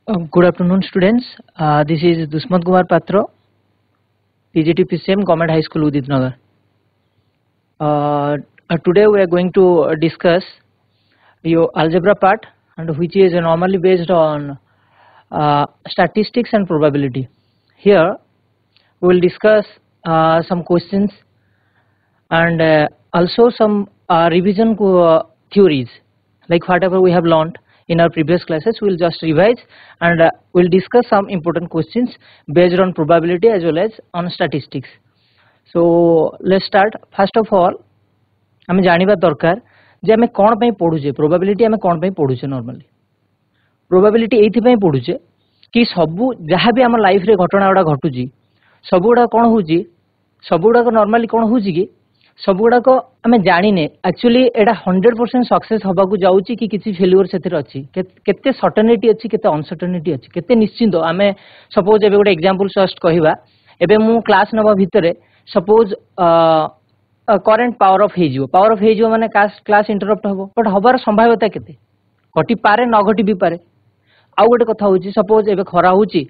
Good afternoon, students. This is Dushmant Kumar Patra, PGT PCM, Government High School, Uditnagar. Today we are going to discuss your algebra part, and which is normally based on statistics and probability. Here we will discuss some questions and also some revision theories, like whatever we have learned in our previous classes. We will just revise and we will discuss some important questions based on probability as well as on statistics. So let's start. First of all, आम जानिबा दरकार जे आमे कोन पई पढुचे probability आमे कोन पई पढुचे normally probability एथि पई पढुचे कि सबु जहाँ भी आम लाइफ रे घटना गुडा घटुची सबुडा कोन होउची सबुडा को नॉर्मली कोन होउची कि सबुडा को आमे जानिने एक्चुअली एडा 100% सक्सेस हबा को जाउची कि किछि फेल्युअर सेतिर अछि केते सर्टेनिटी अछि केते अनसर्टेनिटी अछि केते निश्चिंत आमे सपोज एबे गोटे एग्जांपल जस्ट कहिबा एबे मु क्लास नबा भितरे सपोज करेंट पावर ऑफ हेजियो माने क्लास इंटरप्ट हबो बट हबार संभाव्यता केते घटी पारे न घटी भी पारे आउ गोटे कथा होउची सपोज एबे खरा होउची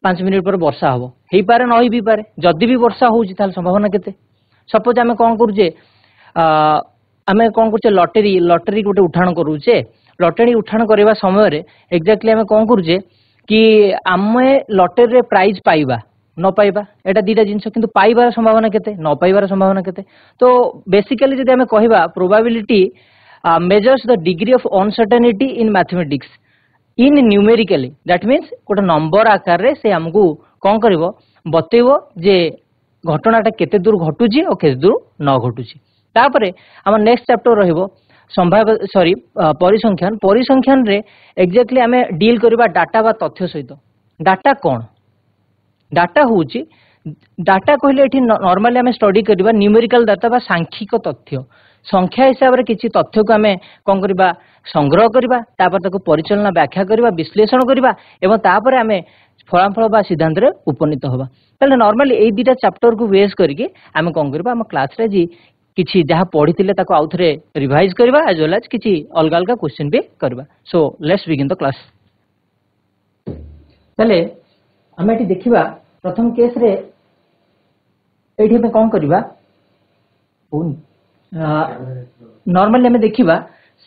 5 मिनिट पर वर्षा हबो हेई पारे न होई भी पारे जदी भी वर्षा होउची ताल संभावना केते सपोज आमे कोन करूचे लॉटरी गोटे उठाण करूचे लॉटरी उठाण करबा समय रे एग्जैक्टली आमे कोन करूचे कि आमे लॉटरी रे प्राइज पाइबा न पाइबा एटा दीटा जिंस किंतु पाइबार संभावना केते न पाइबार संभावना केते तो बेसिकली जदि आमे कहिबा probability measures the degree of uncertainty in mathematics in numerically that means गोटे नंबर आकार रे से हमकु कोन करबो बतेइबो जे घटनाटा केते दूर घटुची और केते दूर न घटुची तापरे हम नेक्स्ट चैप्टर रहिबो परिसंख्यान रे एग्जैक्टली आमे डील करबा डाटा बा तथ्य सहित डाटा कोन डाटा होउची डाटा कहले एठी नॉर्मली आमे स्टडी करबा न्यूमेरिकल डाटा बा सांख्यिक तथ्य संख्या हिसाब रे किछि तथ्य को आमे कोन करबा संग्रह करबा तापर ताको परिचालना व्याख्या करबा विश्लेषण करबा एवं तापर आमे फलाफल बा सिद्धांत रे उपनीत होबा तले नॉर्मली ए दिटा चैप्टर को बेस करके आमे कोन करबा हम क्लास रे जी किछि जहा पढितिले ताको आउथरे रिवाइज करबा एज वेल एज किछि अलग अलग क्वेश्चन भी करबा so let's begin the class तले हम एठी देखिबा प्रथम केस रे एठी हम कोन करबा नॉर्मली हमें देखिबा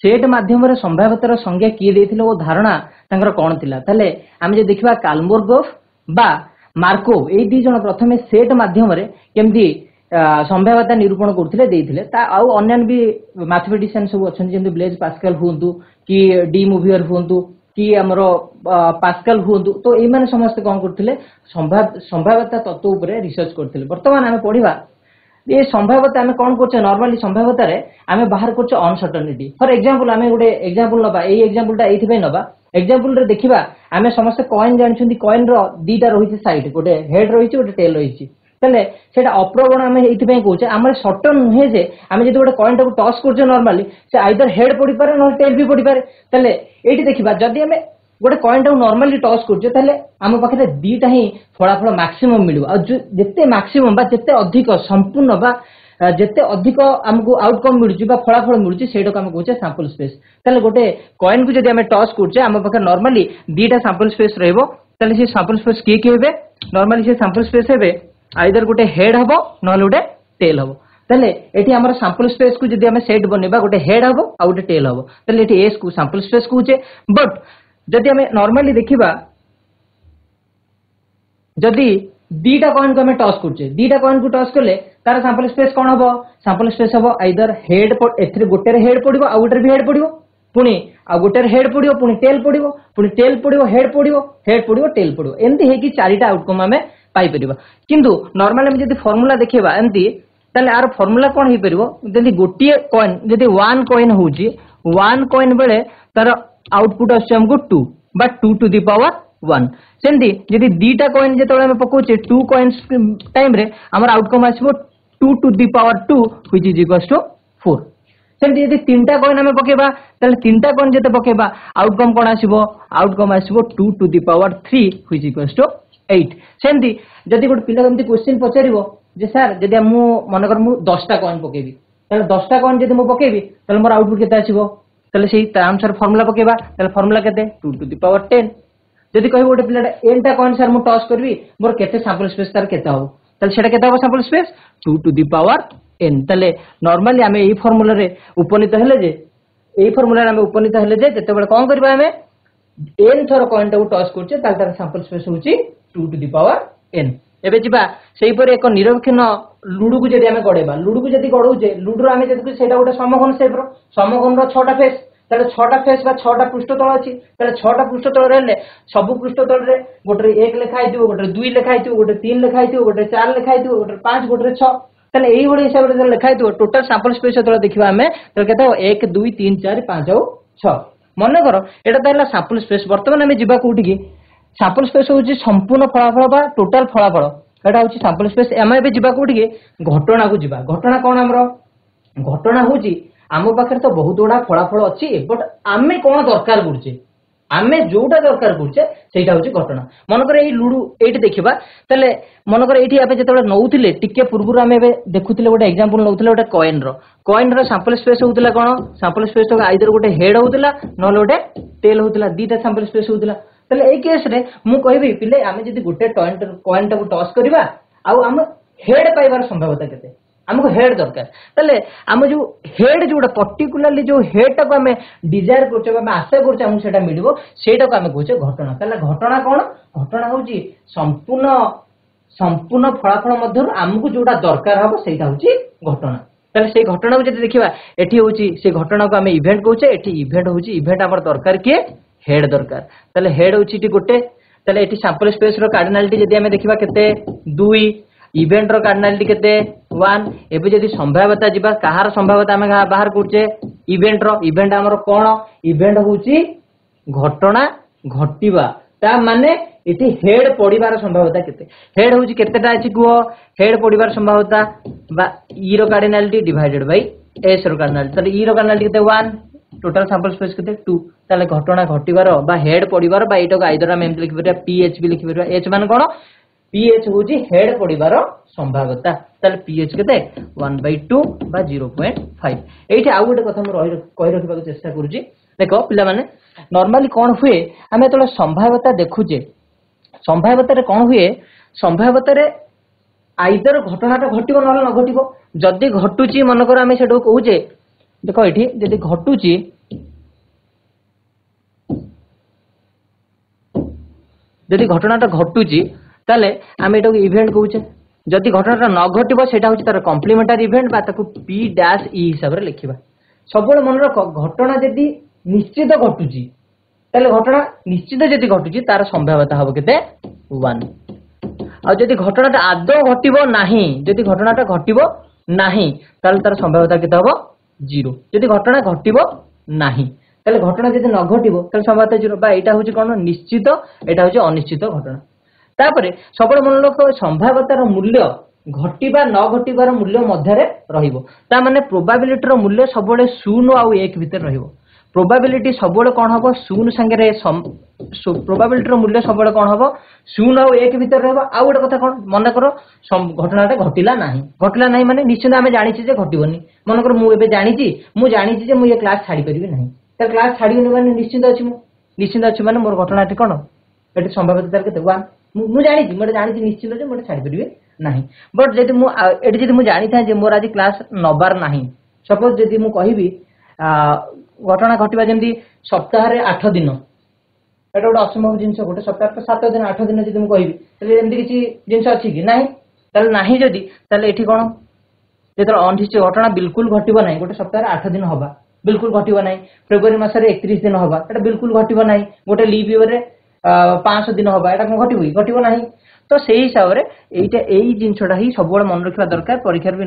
सेट माध्यम रे संभाव्यतार संज्ञा किए देथिले ओ धारणा तांकर कोन थिला तले हम जे देखिबा काल्मोर्गोफ बा मार्कोव ए दी जण प्रथमे सेट माध्यम रे केमदी संभाव्यता निरूपण करथिले देथिले ता आउ अन्यन भी मैथमेटिशियन सब अछन जेमदी ब्लेज पास्कल हुंतु कि डी मूवियर हुंतु कि हमरो पास्कल हुंतु तो ए माने समस्त कोन करथिले संभाव्यता तत्व ऊपर रिसर्च करथिले वर्तमान हमें पढिबा ये संभाव्यता हमें कौन करछे नॉर्मली संभाव्यता रे हमें बाहर करछे अनसर्टेनिटी फॉर एग्जांपल हमें गोटे एग्जांपल नबा एई एग्जांपलटा एथि पे नबा एग्जांपल रे देखिबा हमें समस्त कॉइन जानछुंदी कॉइन रो दीटा रहिছে साइड गोटे हेड रहिছে गोटे टेल रहिছে तले सेटा अप्रवण हमें एथि पे कहूचे हमर सर्टन नहे जे हमें जदि गोटे कॉइन टाको टॉस करछे नॉर्मली से आइदर हेड पड़ी पारे न टेल भी पड़ी पारे तले एठी देखिबा जदि हमें गोटे कॉइन टाको नॉर्मली टॉस करछे तले हम पाखरे दीटा ही फलाफल मैक्सिमम मिलबो आ जते मैक्सिमम बा जते अधिक संपूर्ण बा जते अधिक हमको आउटकम मिलुची बा फलाफल मिलुची सेटा को हम कहूचे सैंपल स्पेस तले गोटे कॉइन को जदि हम टॉस करछे हम पाखरे नॉर्मली दीटा सैंपल स्पेस रहबो तले से सैंपल स्पेस के हेबे नॉर्मली से सैंपल स्पेस हेबे आइदर गोटे हेड हबो नले गोटे टेल हबो तले एठी हमर सैंपल स्पेस को जदि हम सेट बनेबा गोटे हेड हबो आ गोटे टेल हबो तले एठी एस को सैंपल स्पेस कहूचे बट जदि हमें नॉर्मली देखिबा जदि दीटा कॉइन को हमें टॉस करछे दीटा कॉइन को टॉस करले तार सैंपल स्पेस कोन हबो सैंपल स्पेस हबो आइदर हेड एथरे गोटे रे हेड पडिबो आ गोटे भी हेड पडिबो पुनी आ गोटे रे हेड पडिबो पुनी टेल पडिबो हेड पडिबो टेल पडिबो एंती हे कि चारिटा आउटकम हमें पाई परिबा किंतु नॉर्मली हम जदि फार्मूला देखिबा एंती तले आर फार्मूला कोन हे परिबो जदि गोटिए कॉइन जदि 1 कॉइन होउची 1 कॉइन बेले तार आउटपुट आछे हमको 2 बट 2 टू द पावर 1 सेंदी जदि दीटा कॉइन जेतोले हम पकोचे 2 कॉइन्स टाइम रे हमर आउटकम आछबो 2 to the power 2 which is equals to 4 सेंदी जदि तीनटा कॉइन हम पकेबा तले तीनटा कॉइन जेते पकेबा आउटकम कोन आछबो आउटकम आछबो 2 to the power 3 which equals to 8 सेंदी जदि गोटे पिला हमती क्वेश्चन पचारिबो जे सर जदि मु मनकर मु 10टा कॉइन पकेबी तले 10टा कॉइन जदि मु पकेबी तले मोर आउटपुट केते आछबो तले सेही अनुसार फार्मूला पकेबा तले फार्मूला केते 2 टू द पावर 10 जदि कह गोटे पिलाटा एनटा कौन सर मु टॉस करबी मोर केते सैंपल स्पेस तार केते हो ताले सेटा केते हो sample space 2 to the power n ताले नॉर्मली हमें एई फार्मूला रे उपनीत हेले जे एई फार्मूला रे हमें उपनीत हेले जे जते बेले कोन करबा हमें n थर कॉइन टा टॉस करछे ताले तार सैंपल स्पेस होची 2 टू द पावर n एबे जिबा सेही पर एक निरक्षण लुडू को जदि हमें गड़ेबा लुडू को जदि गड़ौचे लुडू हमें जदि सेटा गोटे समकोण शेप रो समकोण रो 6टा फेस ताले 6टा फेस बा 6टा पृष्ठतल अछि ताले 6टा पृष्ठतल रहले सब पृष्ठतल रे गोटे 1 लिखा आइथिबो गोटे 2 लिखा आइथिबो गोटे 3 लिखा आइथिबो गोटे 4 लिखा आइथिबो गोटे 5 गोटे 6 ताले एही गोटे हिसाब रे लिखा आइथिबो टोटल सैंपल स्पेस तले देखिबा हमें तो केते 1 2 3 4 5 और 6 मन करो एटा ताला सैंपल स्पेस वर्तमान हमें जिबा कोठी की सैंपल स्पेस होची संपूर्ण फलाफल बा टोटल फलाफल एटा होची सैंपल स्पेस एमे बे जिबा कोठी की घटना को जिबा घटना कोन हमरो घटना होची आम पाखे तो बहुत गुड़ा फलाफल अच्छी बट आम कौन दरकार करछे आम जोटा दरकार करछे सेटा होची घटना मनकर एई लुडू एठी देखिबा तले मनकर एठी आपे जेतबे नउथिले टिके पूर्वरु आमे देखुथिले गोटे एग्जांपल नउथिले गोटे कॉइन रो सैंपल स्पेस होउतला कोन सैंपल स्पेस तो आइदर गोटे हेड होउतला नले गोटे टेल होउतला दीटा सैंपल स्पेस होउतला तले एई केस रे मु कहबी पिले आमे जदी गोटे कॉइन टाको टॉस करबा आउ आम हेड पाइबार संभावना केते हमको हेड दरकार तले हम जो हेड जोटा पर्टिकुलरली जो हेड टाको हमें डिजायर करछे बा आशा करछे हमको सेटा मिलिबो सेटाको हमें कहछे घटना तले घटना कोन घटना होची संपूर्ण फलाफल मध्यरु हमको जोटा दरकार हबो सेटा होची घटना तले से घटना को जदि देखिबा एठी होची से घटना को हमें इवेंट कहछे एठी इवेंट होची इवेंट हमर दरकार के हेड दरकार तले हेड होची टी गोटे तले एठी सैंपल स्पेस रो कार्डिनलिटी जदि हमें देखिबा केते 2 इवेंट रो कार्डिनलिटी केते 1 एबे जदि संभाव्यता जिबा कहार संभाव्यता हमें बाहर करछे इवेंट हमर कोन इवेंट होची घटना घटिबा ता माने इति हेड पडिबार संभाव्यता केते हेड होची केतेटा अछि को हेड पडिबार संभाव्यता बा ई रो कार्डिनलिटी डिवाइडेड बाय एस रो कार्डिनलिटी तले ई रो कार्डिनलिटी केते 1 टोटल सैंपल स्पेस केते 2 तले घटना घटिबार बा हेड पडिबार बा एटो आइदर हम एमति लिखि परबा पीएच भी लिखि परबा एच मान कोन पीएच होची हेड पडिबार संभाव्यता तले पीएच केते 1/2 बा 0.5 एठी आ गोटे कथा म कहि रखिबा को चेष्टा करूची देखो पिला माने नॉर्मली कोन हुए हमें तो संभाव्यता देखुचे संभाव्यता रे कोन हुए संभाव्यता रे आइदर घटनाटा घटिबो न न घटिबो जदी घटुची मन कर हमें सेडो कहूचे देखो एठी जदी घटुची जदी घटनाटा घटुची ताले आमे एटाको इवेंट कहूचे जदी घटनाटा न घटिबो सेटा होची तार कॉम्प्लीमेंटरी इवेंट बा ताको पी डैश ई हिसाब रे लिखिबा सबले मन रख घटना जदी निश्चित घटुची ताले घटना निश्चित जदी घटुची तार संभाव्यता हबो केते 1 आ जदी घटनाटा आदौ घटिबो नाही जदी घटनाटा घटिबो नाही ताले तार संभाव्यता केते हबो 0 जदी घटना घटिबो नाही ताले घटना जदी न घटिबो ताले संभाव्यता 0 बा एटा होची कोन निश्चित एटा होची अनिश्चित घटना तापरे सबले मन लोक संभाव्यतार मूल्य घटिबा न घटिबार मूल्य मध्यरे रहिबो ता माने प्रोबेबिलिटी रो मूल्य सबले 0 आ 1 भीतर रहिबो प्रोबेबिलिटी सबले कोन हबो 0 संगे रे प्रोबेबिलिटी रो मूल्य सबले कोन हबो 0 आ 1 भीतर रहबो आ गोटे कथा कोन मन करो घटनाटा घटिला नाही माने निश्चित आमे जानि छी जे घटिबोनी मन करो मु एबे जानि छी जे मु ये क्लास छाडी परिबी नाही त क्लास छाडीबोनी माने निश्चित अछि माने मोर घटनाटी कोन एटी संभाव्यता तार केते 1 मु जानि छी निश्चित जे मोर छाडी परिबी नाही बट जदि मु एटी जदि मु जानि था जे मोर आज क्लास नबार नाही सपोज जदि मु कहिबी घटना घटिबा जेंदी सप्ताह रे 8 दिन एटा गोटे असंभव जिंस गोटे सप्ताह रे 7 दिन 8 दिन जदि मु कहिबी तले एंदी किछि जिंस अछि कि नाही तले नाही जदि तले एठी कोन जेतर अनिश्चित घटना बिल्कुल घटिबो नाही गोटे सप्ताह रे 8 दिन होबा बिल्कुल घटिबो नाही फेब्रुआरी मास रे 31 दिन होबा एटा बिल्कुल घटिबो नाही गोटे लीव ईयर रे 500 दिन होबा एटा कोन घटिबो नाही तो सेही हिसाब रे एटा एई जिंसटा ही सबोळ मन रखिबा दरकार परीक्षा रे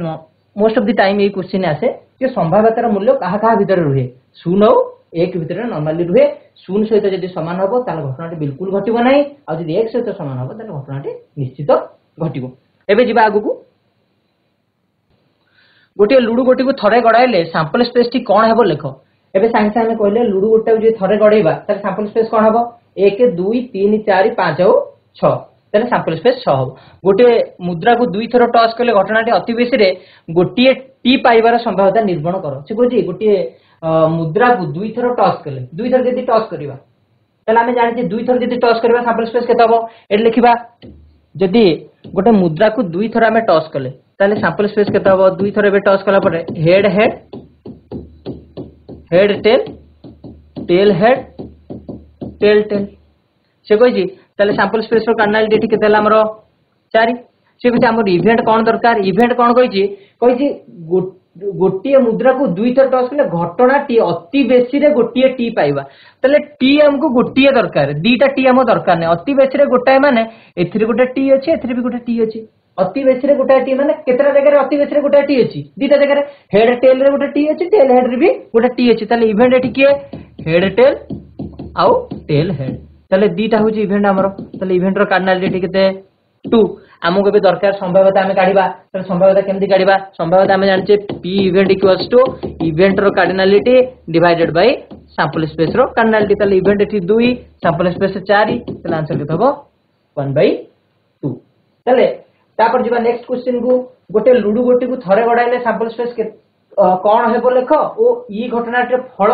most of the time A question आसे कि संभाव्यतार मूल्य कहा कहा भीतर रुहे 0 और 1 भीतर नॉर्मली रुहे 0 सहित जदि समान हबो ताले घटनाटी बिल्कुल घटिबो नाही आ जदि 1 सहित समान हबो ताले घटनाटी निश्चित घटिबो एबे जिबा आगु को गोटे लुडू गोटी को थरे गडाइले सैंपल स्पेस टी कोन हेबो लेखो एबे सांगे सांगे कहले लुडू गोटा जे थरे गडाइबा ताले सैंपल स्पेस कोन हेबो 1 2 3 4 5 और 6 ताले सैंपल स्पेस 6 हबो गोटे मुद्रा को दुई थरो टॉस करले घटनाटी अति बेसी रे गोटिए टी पाइबार संभावना निर्माण करो से कोजी गोटिए मुद्रा को दुई थरो टॉस करले दुई थर जदी टॉस करिबा ताले आमे जानि दुई थर जदि टॉस करबा सैंपल स्पेस केते हबो एट लिखिबा जदि गोटे मुद्रा को दुई थर आमे टॉस कले ताले सैंपल स्पेस केते हबो दुई थर एबे टॉस कला परे head head head tail tail head tail tail से कहि ताले सैंपल स्पेस रो कार्डिनलिटी एठी केते हला हमरो 4 से कहि हमर इवेंट कोन दरकार इवेंट कोन कहि गोटे मुद्रा को दुई थर टॉस कले घटना टी अति बेसी रे गोटे टी पाइबा तले टी हमको गोटे दरकार दीटा टी हम दरकार नै अति बेसी रे गोटाए माने एथिरे गोटे टी अछि एथिरे भी गोटे टी अछि अति बेसी रे गोटाए टी माने केतरा जगह रे अति बेसी रे गोटाए टी अछि दीटा जगह रे हेड टेल रे गोटे टी अछि टेल हेड रे भी गोटे टी अछि तले इवेंट एठी के हेड टेल आउ टेल हेड तले दीटा होछि इवेंट हमरो तले इवेंट रो कार्डिनलिटी केते 2 आमको भी दरकार संभाव्यता आमे काढिबा त संभाव्यता केमति काढिबा संभाव्यता आमे जानचे p event equals to event रो cardinality divided by sample space रो कार्डिनलिटी तले इवेंट एठी 2 सैंपल स्पेस 4 तले आंसर केते हबो 1/2 तले तापर जिबा नेक्स्ट क्वेश्चन को गोटे लुडु गोटी को थरे गडाइले सैंपल स्पेस के कोन हेबो लेखो ओ ई घटनाटे फल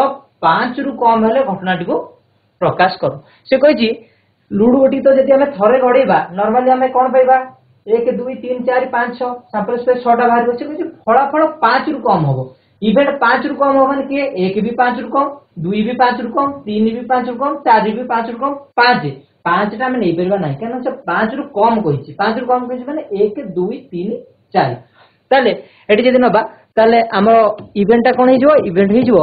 5 रु कम हेले घटनाटी को प्रकाश करो से कहिजी लुडु गोटी तो जदि हमें थरे गड़ेबा नॉर्मली हमें कौन पाइबा 1 2 3 4 5 6 सैंपल स्पेस 6 टा बाहर अछि फलाफल 5 रु कम होबो इवेंट 5 रु कम होबन के 1 भी 5 रु कम 2 भी 5 रु कम 3 भी 5 रु कम 4 भी 5 रु कम 5 टा में नै परबा नै केन से 5 रु कम कहिछि 5 रु कम कहिछि माने 1 2 3 4 ताले एटी जदि नबा ताले हमर इवेंट कोन हे जो इवेंट हे जो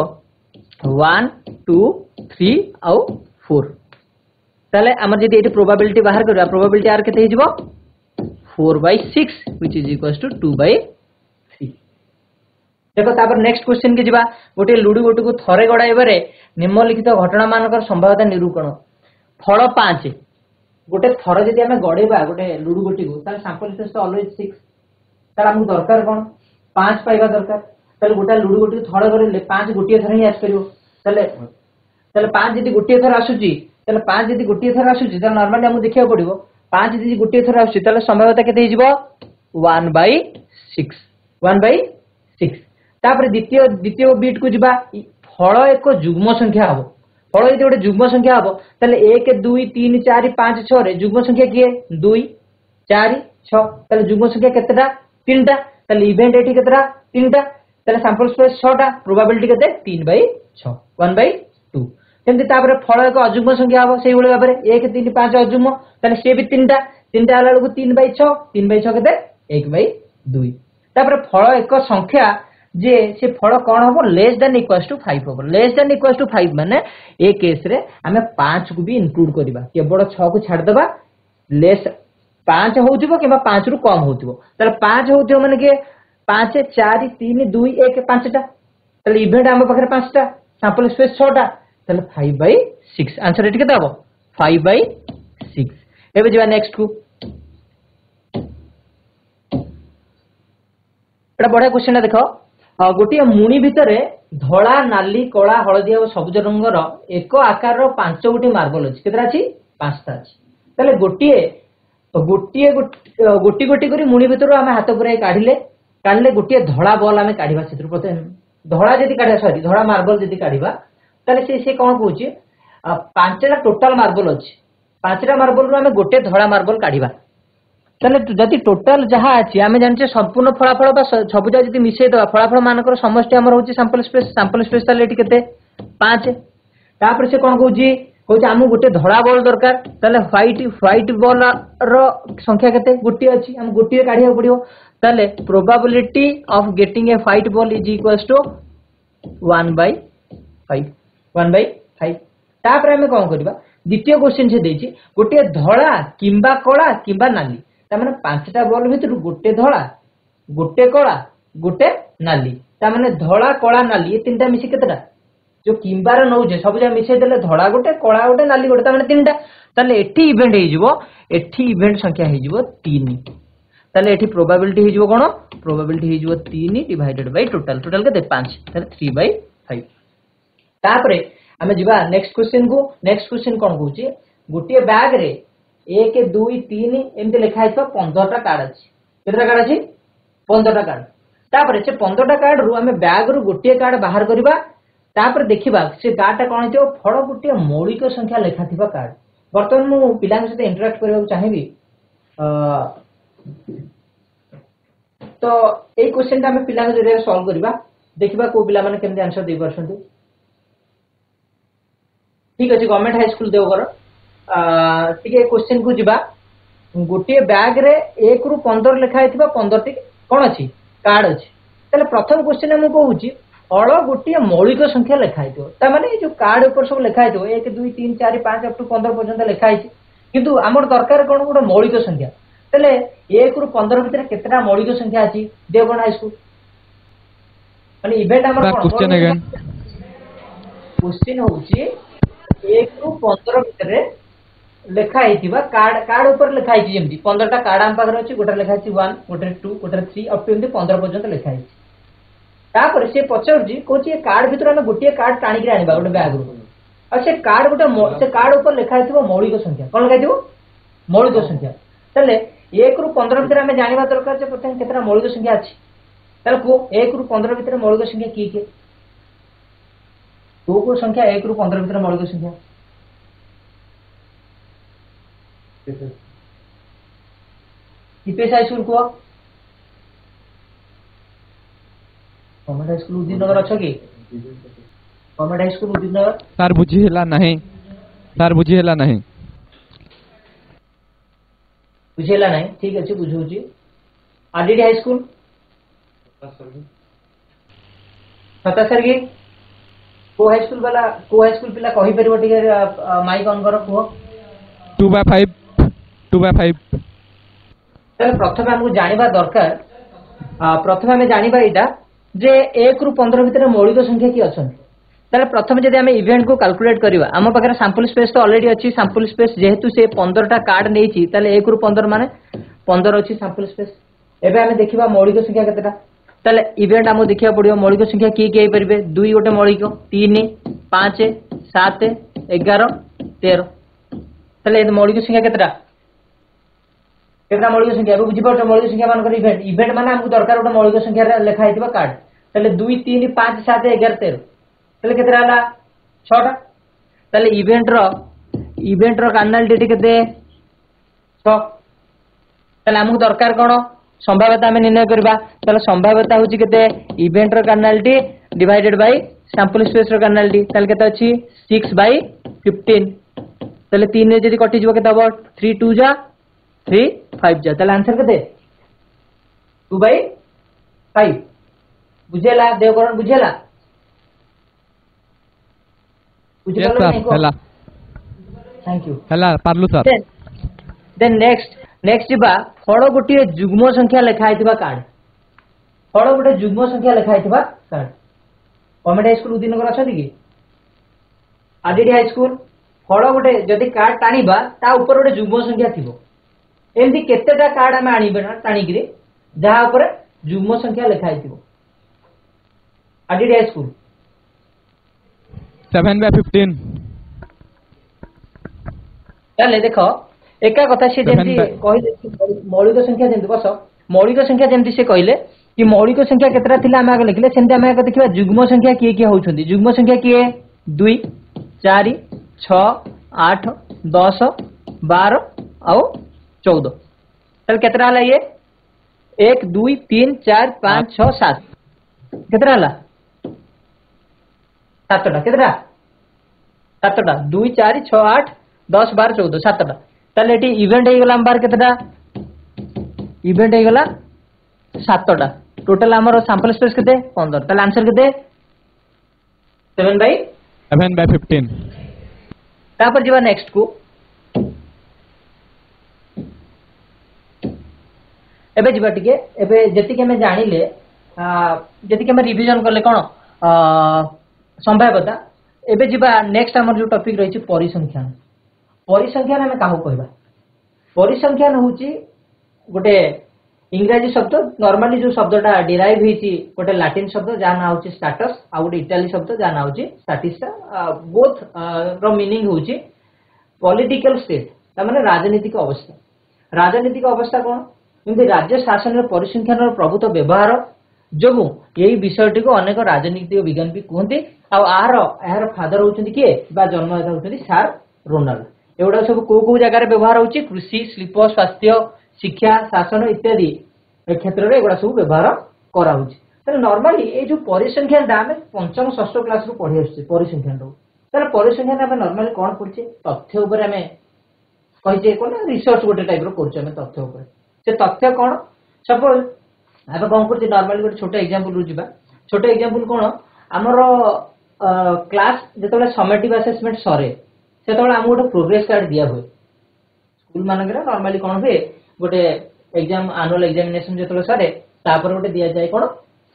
1 2 3 आउ 4 ताले हमर जदि एटी प्रोबेबिलिटी बाहर करबा प्रोबेबिलिटी आर केते हे जिवो 4/6 व्हिच इज इक्वल्स टू 2/3 देखो तापर नेक्स्ट क्वेश्चन के जिबा गोटे लुडु गोटी को थरे गडाइबारे निम्नलिखित घटना मानकर संभाव्यता निरूपण फल 5 गोटे थर जदि हमें गडेबा गोटे लुडु गोटी को ताले सैंपल स्पेस तो ऑलवेज 6 ताले हमहु दरकार कोन 5 पाइबा दरकार ताले गोटा लुडु गोटी को थरे गडेले 5 गोटी थर ही आस परियो ताले 5 जदि गोटी थर आसुची ताले 5 जदि गोटी थर आसुची ताले नॉर्मली हमहु देखिया पड़िबो 5 जदि गोटी थर आसुची ताले संभाव्यता केते हे जिवो 1/6 तापर द्वितीय बीट को जिबा फल एक जुग्म संख्या हबो फल यदि गोटे जुग्म संख्या हबो ताले 1 2 3 4 5 6 रे जुग्म संख्या किए 2 4 6 ताले जुग्म संख्या केतेटा 3 टा ताले इवेंट एठी केतेटा 3 टा ताले सैंपल स्पेस 6 टा प्रोबेबिलिटी केते 3/6 1/2 तेंति तापर फल एक अजुग्म संख्या हबो सेही बोले बाबरे 1 3 5 अजुग्म ताले से भी 3 टा आला को 3/6 3/6 केते 1/2 तापर फल एक संख्या जे से फल कोन हबो लेस देन इक्वल्स टू 5 हबो लेस देन इक्वल्स टू 5 माने ए केस रे हमें 5 को भी इंक्लूड करबा केवल 6 को छाड़ देबा लेस 5 होउथिबो किबा 5 रु कम होउथिबो ताले 5 होउथिबो माने के 5 4 3 2 1 5 टा ताले इवेंट हम पाखरे 5 टा सैंपल स्पेस 6 टा ताले 5/6 आंसर एठी केते हबो 5/6 एबे जिबा नेक्स्ट को एटा बडा क्वेश्चन देखो गोटे मुणी भितर धला नाली कला हलदिया और सबुज रंगर एक आकार 5 गोटी मार्बल अछि केतरा अछि 5 टा अछि तले गोटी गोटी करी मुणी भितर हम हाथ पुराई काढिले गोटी धला बॉल हम काढिबा चित्र प्रथम धला जदी काढा सॉरी धला मार्बल जदी काढिबा तले से कोन कहूची 5 टा टोटल मार्बल अछि 5 टा मार्बल रो हम गोटे धला मार्बल काढिबा तले जदी टोटल जहा अछि हमें जानचे संपूर्ण फलाफल बा सबुजा जदी मिसै दवा फलाफल मानकर समष्टि हमर होची सैंपल स्पेस तले एटी केते 5 तापर से कोन कहूची हमु गोटे धड़ा बॉल दरकार तले व्हाइट बॉल रो संख्या केते गोटी अछि हम गोटी काढिया पड़ियो तले probability of getting a white ball is equals to 1/5 तापर हमें कोन करबा द्वितीय क्वेश्चन से देछि गोटे धड़ा किंबा कला किंबा नाली तामाने 5 टा बॉल भितर गोटे धड़ा गोटे कला गोटे नाली तामाने धड़ा कला नाली ए तीनटा मिसी केतेटा जो किंबार नौजे सब जा मिसे देले धड़ा गोटे कला गोटे नाली गोटे तामाने तीनटा ताले एठी इवेंट हे जिवो एठी इवेंट संख्या हे जिवो 3 ताले एठी प्रोबेबिलिटी हे जिवो कोन प्रोबेबिलिटी हे जिवो 3 डिवाइडेड बाय टोटल केते 5 ताले 3/5 तापरे हमें जिबा नेक्स्ट क्वेश्चन कोन कहूची गोटे बैग रे 1 2 3 एमते लिखा हितो 15 टा कार्ड अछि केतरा कार्ड अछि 15 टा कार्ड तापर से 15 टा कार्ड रु हमें बैग रु गोटे कार्ड बाहर करबा तापर देखिबा से गाटा कोन हेतियो फल गुटिया मौलिक संख्या लेखा थिबा कार्ड वर्तमान मु पिलांग सहित इंटरेक्ट करबा चाहिबी तो ए क्वेश्चन ता हम पिलांग जरिया सॉल्व करबा देखिबा को पिला माने केमते आंसर दे परछंती ठीक अछि गवर्नमेंट हाई स्कूल देवगर ठीक है क्वेश्चन को जिबा गोटे बैग रे 1 रु 15 लिखा हेतिबा 15 टी कोन अछि कार्ड अछि तले प्रथम क्वेश्चन हम कहूची फल गोटे मौलिक संख्या लिखा हेतिबो ता माने जो कार्ड ऊपर सब लिखा हेतिबो 1 2 3 4 5 अप टू 15 पर्यंत लिखा हेछि किंतु हमर दरकार कोन गोटे मौलिक संख्या तले 1 रु 15 भितर केतरा मौलिक संख्या अछि देवगण हाई स्कूल माने इवेंट हमर क्वेश्चन अगेन क्वेश्चन होची 1 रु 15 भितर लेखा हेतिबा कार्ड ऊपर लेखा हेछि जेमति 15 टा कार्ड हम पाखर अछि गोटे लेखा हेछि 1 गोटे 2 गोटे 3 अप टू 15 पर्यंत लेखा हेछि तापर से पचरजी कोची कार्ड भितर हम गोटे कार्ड टाणी के आनिबा गोटे बैग रो आ से कार्ड गोटे से कार्ड ऊपर लेखा हेतिबो मौलिक संख्या कोन लेखा हेतिबो मौलिक संख्या तले 1 रु 15 भितर हम जानिबा दरकार जे प्रथम केतरा मौलिक संख्या अछि तले को 1 रु 15 भितर मौलिक संख्या की को संख्या 1 रु 15 भितर मौलिक संख्या हाई स्कूल को गवर्नमेंट हाई स्कूल उदित नगर अच्छा कि गवर्नमेंट हाई स्कूल उदित नगर सर बुझिहेला नहीं बुझेला नहीं ठीक अछि बुझौची आरडीडी हाई स्कूल छता सरगी को हाई स्कूल पिला कहि परबो ठीक माइक ऑन करो को 2/5 तले प्रथम हमको जानिबा दरकार प्रथम हमें जानिबा इटा जे 1 रु 15 भितर मौलिक संख्या की अछन तले प्रथम जदि हम इवेंट को कैलकुलेट करबा हम पाखरे सैंपल स्पेस तो ऑलरेडी अछि सैंपल स्पेस जेहेतु से 15 टा कार्ड नेछि तले 1 रु 15 माने 15 अछि सैंपल स्पेस एबे हम देखिबा मौलिक संख्या केतेटा तले इवेंट हम देखिया पड़ियो मौलिक संख्या की हे परबे 2 गोटे मौलिक 3 5 7 11 13 तले मौलिक संख्या केतेटा मौलिक संख्या बुझी पार मौलिक संख्या मान इवेंट माने हमको दरकार गोटे मौलिक संख्या लेखा हेतिबा कार्ड तले 2 3 5 7 11 13 तले केतेरा हला 6 टा तले इवेंट रो कार्डिनलिटी केते 6 तले हमको दरकार कोन संभाव्यता हमें निर्णय करबा तले संभाव्यता होची केते इवेंट रो cardinality divided by sample space रो कार्डिनलिटी तले केते अछि 6/15 तले 3 ने जदी कटि जबो केते हबो 3 2 जा 3 5 जा तले आंसर केते 2/5 बुझेला देवकरण बुझेला थैंक यू हला पारलु सर देन नेक्स्ट बा फल गोटे जुग्म संख्या लेखा हेतिबा कार्ड फल गोटे जुग्म संख्या लेखा हेतिबा कार्ड गवर्नमेंट हाई स्कूल उदिनगर अछि कि आरडीडी हाई स्कूल फल गोटे जदी कार्ड टाणीबा ता ऊपर गोटे जुग्म संख्या थिबो एमदी केतेटा कार्ड हम आनिबे ना टाणी कि जहा ऊपर जुग्म संख्या लेखा हेतिबो आरडीडी हाई स्कूल 7/15 चले देखो एका कथा से जेंती कहिले मौलिक संख्या जेंती बस मौलिक संख्या जेंती से कहिले कि मौलिक संख्या केतरा थिला हम आगे लिखले सेंती हम आगे देखिबा जुग्म संख्या किए होउछंती जुग्म संख्या किए 2 4 6 8 10 12 और 14 तल केतरा हला ये 1 2 3 4 5 6 7 केतरा हला 7 टा केतरा 7 टा 2 4 6 8 10 12 14 7 टा तले एटी इवेंट हे गला बार केतटा इवेंट हे गला 7 टा टोटल हमर सैंपल स्पेस केते 15 तले आंसर केते 7/15 तापर जीवा नेक्स्ट को एबे जीवा टिके एबे जति के हमें जानिले जति के हमें रिवीजन करले कोन संभाव्यता एबे जीवा नेक्स्ट हमर जो टॉपिक रही परिसंख्यान परिसंख्यान हमें काहू कहबा परिसंख्यान होची गोटे इंग्रजी शब्द नॉर्मली जो शब्दटा डिराइव होईची गोटे लैटिन शब्द जा ना होची स्टेटस आ गोटे इटाली शब्द जा ना होची स्टैटिस्टा बोथ रो मीनिंग होची पॉलिटिकल स्टेट ता माने राजनीतिक अवस्था कोन किंतु राज्य शासन रे परिसंख्यान रो प्रभुत्व व्यवहार ଯୋଗୁଁ ଏଇ ବିଷୟଟି को ଅନେକ ରାଜନୀତିକ ବିଜ୍ଞାନ ବି କୁହନ୍ତି ଆଉ ଏହାର ଫାଦର ହଉଛନ୍ତି କିଏ ବା ଜନ୍ମଦାତା ହଉଛନ୍ତି ସାର୍ ରୋନାଲ୍ଡ। ଏଗୁଡା ସବୁ କୋଉ କୋଉ ଜାଗାରେ ବ୍ୟବହାର ହଉଛି କୃଷି ଶିଳ୍ପ ସ୍ୱାସ୍ଥ୍ୟ ଶିକ୍ଷା ଶାସନ ଇତ୍ୟାଦି କ୍ଷେତ୍ରରେ ଏଗୁଡା ସବୁ ବ୍ୟବହାର କରାହଉଛି। ତାହେଲେ ନର୍ମାଲି ଏଇ ଯୋଉ ପରିସଂଖ୍ୟାନଟା ଆମେ ପଞ୍ଚମ ଷଷ୍ଠ କ୍ଲାସରୁ ପଢି ଆସୁଛେ ପରିସଂଖ୍ୟାନଟାକୁ। ତାହେଲେ ପରିସଂଖ୍ୟାନ ଆମେ ନର୍ମାଲି କଣ ପଢୁଛେ ତଥ୍ୟ ଉପରେ ଆମେ କହିଛେ କଣ ରିସର୍ଚ୍ଚ ଗୋଟେ ଟାଇପର କରୁଛେ ଆମେ ତଥ୍ୟ ଉପରେ। ସେ ତଥ୍ୟ କଣ ସପୋଜ ଆମେ କଣ କରୁଛେ ନର୍ମାଲି ଗୋଟେ ଛୋଟ ଏକ୍ସାମ୍ପଲ ରୁ ଯିବା। ଛୋଟ ଏକ୍ସାମ୍ପଲ କଣ ଆମର କ୍ଲାସ ଯେତେବେଳେ ସमेଟିଭ ଆସେସମେଣ୍ଟ ସରେ ସେତେବେଳେ ଆମକୁ ଗୋଟେ ପ୍ରୋଗ୍ରେସ କାର୍ଡ ଦିଆ ହୁଏ। ସ୍କୁଲ ମାନଙ୍କରେ ନର୍ମାଲି କଣ ହୁଏ ଗୋଟେ एग्जाम आनुअल एग्जामिनेशन जो सरे तापर गोटे दि जाए कौन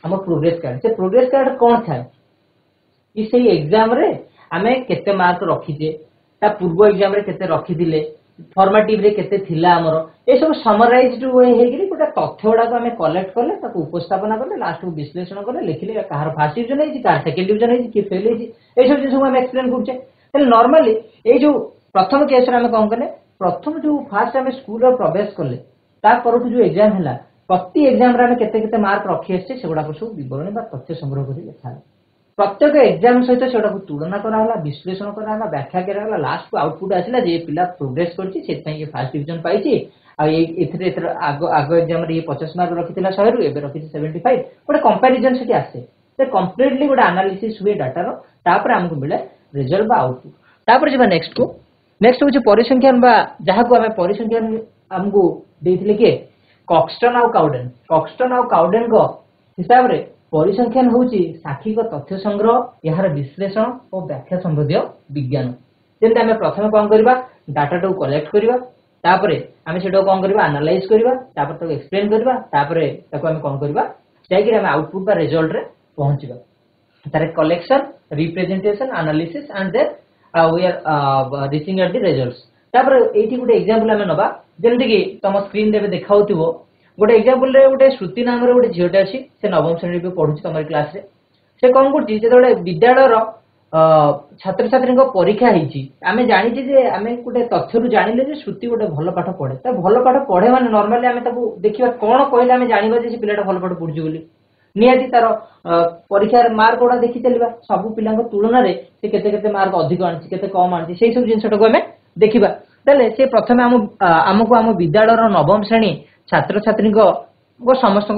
आम प्रोग्रेस कार्ड से प्रोग्रेस कार्ड कौन थाए कि से एग्जाम रे आमे केते मार्क रखीजे ता पूर्व एग्जाम रे केते रखीदिले फॉर्मेटिव रे केते थिला हमर ए सब समराइज्ड वे हेगिरी गोटे तथ्य गुडा आमे कलेक्ट करले ताको उपस्थापना करले लास्ट को विश्लेषण करले लिखिले कहार फर्स्ट डिवीजन है कार सेकंड डिवीजन है कि फेल है ए सब जिंस आमे एक्सप्लेन करछे तले नॉर्मली ए जो प्रथम केस रे आमे कोन करले प्रथम जो फर्स्ट आमे स्कूल रो प्रवेश करले ता परठु जो एग्जाम हला प्रति एग्जाम रे आमे केते केते मार्क रखी आछे सेगुडा को सब विवरण बा तथ्य संग्रह करि लेखा प्रत्येक एग्जाम सहित सेटा को तुलना कराला विश्लेषण कराला व्याख्या कराला लास्ट को आउटपुट आसिला जे पिला प्रोग्रेस करछि से पई ये फर्स्ट डिवीजन पाइछि आ एथरे आगो एग्जाम रे 50 मार्क रखितिला 100 रु एबे रखिछि 75 गोटे कंपैरिजन सेठी आसे ते कंप्लीटली गोटे एनालिसिस हुए डाटा रो तापर हमकु मिले रिजल्ट बा आउटपुट तापर जेबा नेक्स्ट होछि परिसंख्यान बा जहा को हमें परिसंख्यान हमकु देथिले के कॉक्सटन आउ काउडेन को हिसाब रे परिसंख्यान होची साखिक तथ्य संग्रह यार विश्लेषण और व्याख्या संबंधी विज्ञान जेंते हमें प्रथम कोन करबा डाटा टू कलेक्ट करबा तापरे हमें सेटो कोन करबा एनालाइज करबा तापर तो एक्सप्लेन करबा तापरे ताको हमें कोन करबा जायकि हमें आउटपुट बा रिजल्ट रे पहुंचबा तारे collection representation analysis and then we are reaching at the results तापर एठी गुटे एग्जांपल हमें नबा जेंति कि तम स्क्रीन रे देखाउतिबो गोटे एग्जांपल रे गोटे श्रुति नाम रे गोटे झियोटे अछि से नवम श्रेणी पे पढुछि तमर क्लास रे से कोन करछि जे तोडे विद्यालय रो छात्र छात्री को परीक्षा हिची आमे जानि छी जे आमे गोटे तथ्य रु जानिले जे श्रुति गोटे भलो पाठ पढे त भलो पाठ पढे माने नॉर्मली आमे ताकू देखिबा कोन कहले आमे जानिबा जे पिलाटा भलो पाठ पढुछि बोली नियादी तार परीक्षा रे मार्क ओडा देखि चलिबा सब पिलांको तुलना रे से केते केते मार्क अधिक आनछि केते कम आनछि सेही सब जिंसटको आमे देखिबा तले से प्रथमे हमको हम विद्यालय रो नवम श्रेणी छात्र छात्री को समस्त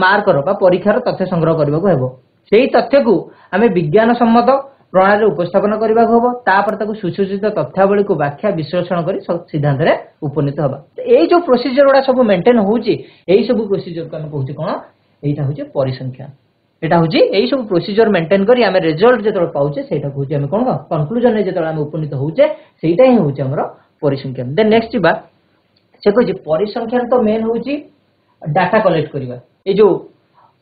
मार्क परीक्षार तथ्य संग्रह करने को हेबो सेही तथ्य को आमे विज्ञान सम्मत प्रणाली उपस्थापन करने को हेबो तापर ताको सुसूचित तथ्यावली को व्याख्या विश्लेषण करी सिद्धांत रे उपनीत हबा एई जो प्रोसीजर गुडा सब मेंटेन होउची एई सब प्रोसीजर को हम कहूची कोन एटा होची परिसंख्यान एटा होची एई सब प्रोसीजर मेंटेन करी आमे रिजल्ट जेतोल पाउचे सेटा कहूची आमे कोन कंक्लूजन रे जेतोल आमे उपनीत होउचे सेटा ही होची हमरो परिसंख्यान देन नेक्स्ट बा से कहूची परिसंख्यान तो मेन होची डाटा कलेक्ट करबा ए जो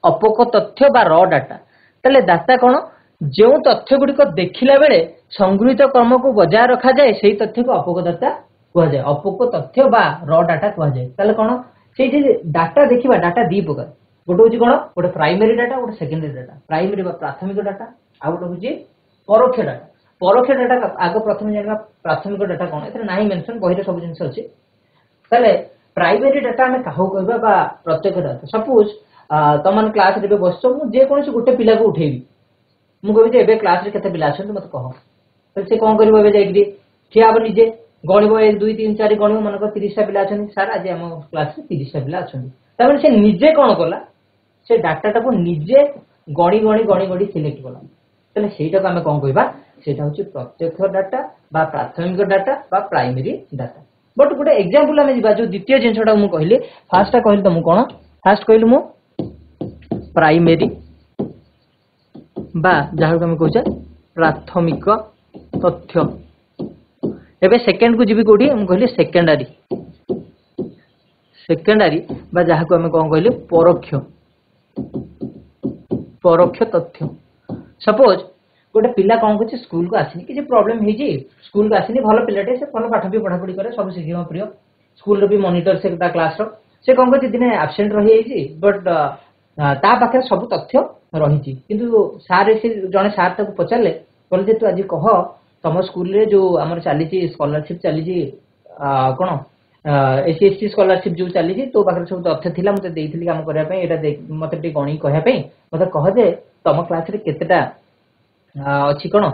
अपोक तथ्य बा रॉ डाटा तले डाटा कोन जो तथ्य गुडी को देखिला बेले संग्रहित क्रम को बजाय रखा जाए सेही तथ्य को अपोक डाटा कहवा जाए अपोक तथ्य बा रॉ डाटा कहवा जाए तले कोन से जे डाटा देखिबा डाटा दी प्रकार गोटे होची कोन गोटे प्राइमरी डाटा गोटे सेकेंडरी डाटा प्राइमरी बा प्राथमिक डाटा आ गोटे होची परोक्ष डाटा आगो प्रथम जानबा प्राथमिक डाटा कोन एथरे नाही मेंशन बहिरे सब जिंस अछि तले प्राइमरी डाटा हमें काहू कहबा बा प्रत्यक्ष डाटा सपोज तमन क्लास रे बसछो मु जे कोनसे गोटे पिला को उठेबी मु कहबी जे एबे क्लास रे केते पिला अछन मते कहो त से कोन करबो एबे जाइकरी ठिया बनि जे गणिबो 1 2 3 4 गणिबो मनकर 30 टा पिला अछन सर आज हम क्लास रे 30 टा पिला अछन तबे से निजे कोन कला से डाटा को निजे गणी सिलेक्ट कला तले सेटा को हमें कोन कहबा सेटा होची प्रत्यक्ष डाटा बा प्राथमिक डाटा बा प्राइमरी डाटा बट गोटे एग्जांपल हमें जिबा जो द्वितीय जिंसटा मु कहली फर्स्ट कहली त मु कोन फर्स्ट कहली मु प्राइमरी बा जहा को हम कहछे प्राथमिक तथ्य एबे सेकंड को जिबी कोठी हम कहली सेकेंडरी बा जहा को हम कोन कहली परोक्ष तथ्य सपोज गोटे पिला कौन कर स्कूल को आसनी कि प्रॉब्लम है स्कूल को आसनी भल पिलाटे से भल पाठ भी पढ़ापढ़ी करे सब शिक्षक प्रिय स्कूल भी मॉनिटर से क्लास से कौन कर दिने आब्सेंट रही बट ता पाखे सब तथ्य रही किंतु सार से जड़े सार तक पचारे कहले तू आज कह तुम स्कूल रे जो आम चली स्कॉलरशिप चली कौन एससी एसटी स्कॉलरशिप जो चली तो पाखे सब तथ्य थिला मते देइथिली काम करया पे एटा मते टी गणी कहया पे मते कह जे तम क्लास रे केतेटा अछि कोन